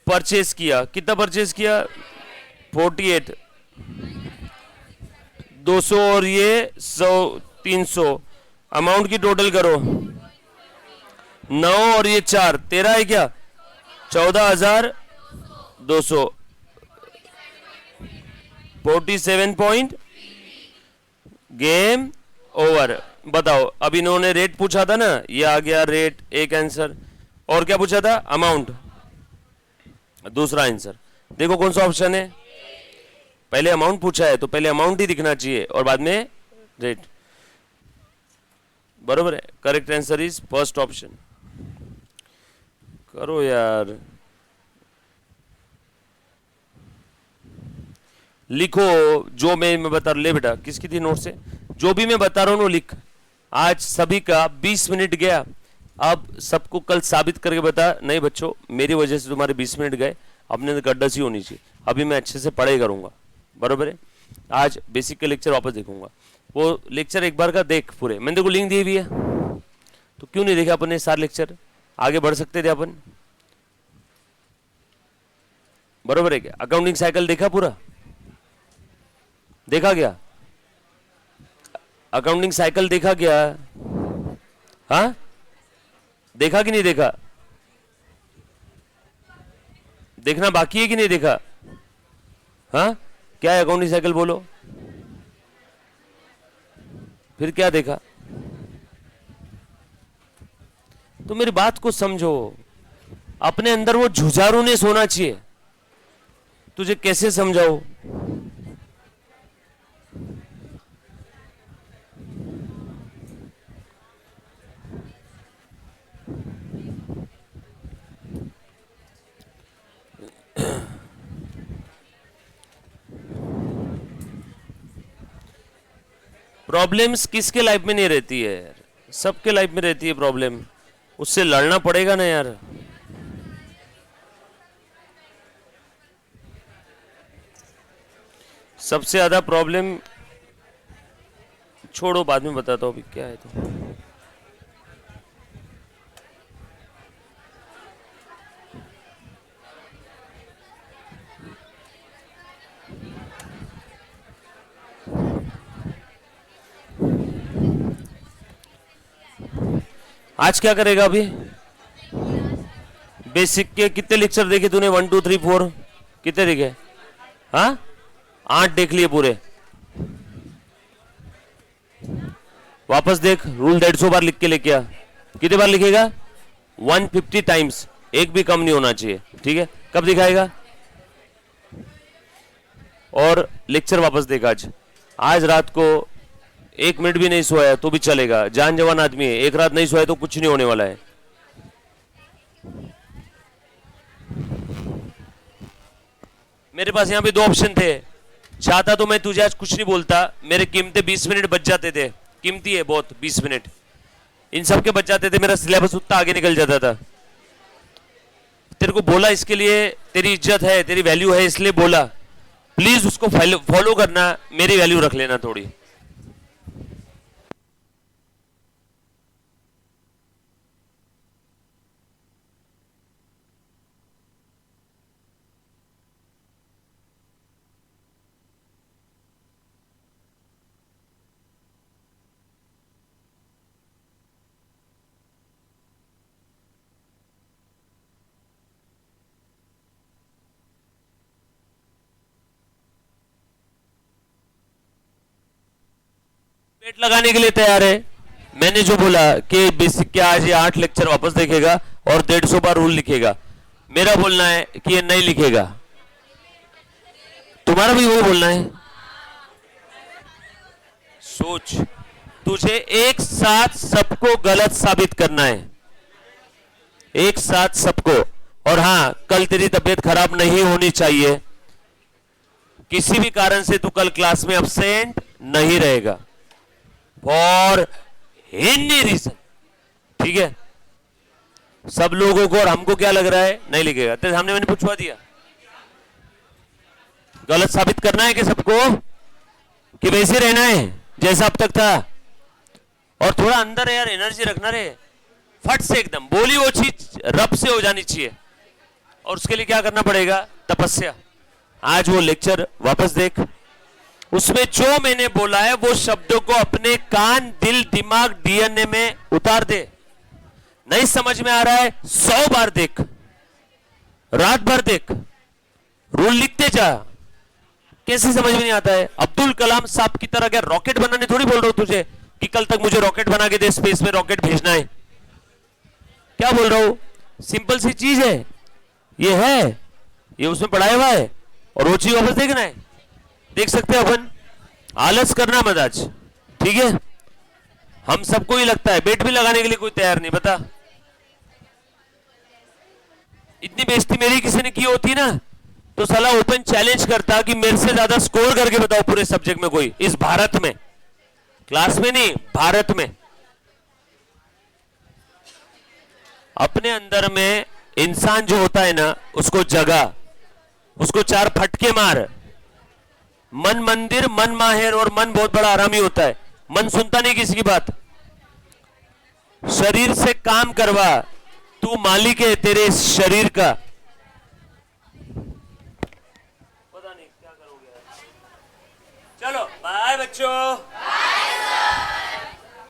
परचेज किया। कितना परचेज किया? 48, 200 और ये 100, 300। अमाउंट की टोटल करो, 9 और ये 4, 13 है क्या? 14,200, 47 पॉइंट। Game over. बताओ, अब इन्होंने रेट पूछा था ना, ये आ गया रेट, एक आंसर। और क्या पूछा था? अमाउंट, दूसरा आंसर। देखो कौन सा ऑप्शन है। पहले अमाउंट पूछा है तो पहले अमाउंट ही दिखना चाहिए और बाद में रेट। बरोबर है। Correct answer is first option. करो यार, लिखो जो मैं बता रहा। ले बेटा, किसकी थी नोट से? जो भी मैं बता रहा हूं लिख। आज सभी का 20 मिनट गया। अब सबको कल साबित करके बता, नहीं बच्चों मेरी वजह से तुम्हारे 20 मिनट गए, अपने अंदर गड्ढा सी होनी चाहिए। अभी मैं अच्छे से पढ़ाई करूंगा, बरोबर है। आज बेसिक के लेक्चर वापस देखूंगा। वो लेक्चर एक बार का देख पूरे, मैंने देखो लिंक दी हुई है, तो क्यों नहीं देखा अपन ने? सारे लेक्चर आगे बढ़ सकते थे अपन, बरोबर है क्या? अकाउंटिंग साइकिल देखा पूरा? देखा क्या? अकाउंटिंग साइकिल देखा क्या? हाँ देखा कि नहीं देखा? देखना बाकी है कि नहीं देखा? हाँ क्या है अकाउंटिंग साइकिल? बोलो फिर क्या देखा? तो मेरी बात को समझो, अपने अंदर वो जुझारूनेस होना चाहिए। तुझे कैसे समझाओ? प्रॉब्लम्स किसके लाइफ में नहीं रहती है यार, सबके लाइफ में रहती है प्रॉब्लम, उससे लड़ना पड़ेगा ना यार। सबसे ज्यादा प्रॉब्लम छोड़ो, बाद में बताता हूँ अभी क्या है तो। आज क्या करेगा अभी? बेसिक के कितने लेक्चर देखे तूने? 1 2 3 4 कितने देखे? हाँ 8 देख लिए पूरे। वापस देख, रूल 150 बार लिख के लेके आ। कितने बार लिखेगा? 150 टाइम्स, एक भी कम नहीं होना चाहिए, ठीक है? कब दिखाएगा? और लेक्चर वापस देख। आज रात को 1 मिनट भी नहीं सोया तो भी चलेगा, जान जवान आदमी है। एक रात नहीं सोया तो कुछ नहीं होने वाला है। मेरे पास यहाँ पे 2 ऑप्शन थे, चाहता तो मैं तुझे आज कुछ नहीं बोलता, मेरे कीमते 20 मिनट बच जाते थे, कीमती है बहुत 20 मिनट, इन सब के बच जाते थे, मेरा सिलेबस उतना आगे निकल जाता था। तेरे को बोला इसके लिए, तेरी इज्जत है, तेरी वैल्यू है, इसलिए बोला। प्लीज उसको फॉलो करना, मेरी वैल्यू रख लेना थोड़ी। पेट लगाने के लिए तैयार है। मैंने जो बोला कि बेसिक के आज ये 8 लेक्चर वापस देखेगा और 150 बार रूल लिखेगा, मेरा बोलना है कि ये नहीं लिखेगा, तुम्हारा भी वो बोलना है। सोच, तुझे एक साथ सबको गलत साबित करना है, एक साथ सबको। और हां, कल तेरी तबीयत खराब नहीं होनी चाहिए, किसी भी कारण से तू कल क्लास में अब्सेंट नहीं रहेगा, फॉर एनी रीजन, ठीक है? सब लोगों को और हमको क्या लग रहा है? नहीं लिखेगा। तेरे सामने मैंने पूछवा दिया, गलत साबित करना है कि सबको, कि वैसे रहना है जैसा अब तक था। और थोड़ा अंदर यार एनर्जी रखना रे, फट से एकदम बोली वो चीज रब से हो जानी चाहिए। और उसके लिए क्या करना पड़ेगा? तपस्या। आज वो लेक्चर वापस देख, उसमें जो मैंने बोला है वो शब्दों को अपने कान, दिल, दिमाग, डीएनए में उतार दे। नहीं समझ में आ रहा है 100 बार देख, रात भर देख, रूल लिखते जा। कैसे समझ में नहीं आता है? अब्दुल कलाम साहब की तरह क्या रॉकेट बनाने थोड़ी बोल रहा हूं तुझे कि कल तक मुझे रॉकेट बना के दे, स्पेस में रॉकेट भेजना है। क्या बोल रहा हूं? सिंपल सी चीज है, ये है, ये उसमें पढ़ाया हुआ है, और वो चीज वापस देखना है। देख सकते हैं अपन, आलस करना मत आज, ठीक है? हम सबको ही लगता है, बेट भी लगाने के लिए कोई तैयार नहीं, बता। इतनी बेइज्जती मेरी किसी ने की होती ना तो साला ओपन चैलेंज करता कि मेरे से ज्यादा स्कोर करके बताओ पूरे सब्जेक्ट में कोई, इस भारत में, क्लास में नहीं, भारत में। अपने अंदर में इंसान जो होता है ना, उसको जगा, उसको 4 फटके मार। मन मंदिर, मन माहिर, और मन बहुत बड़ा आरामी होता है। मन सुनता नहीं किसी की बात, शरीर से काम करवा, तू मालिक है तेरे इस शरीर का। पता नहीं क्या करोगे। चलो बाय बच्चों।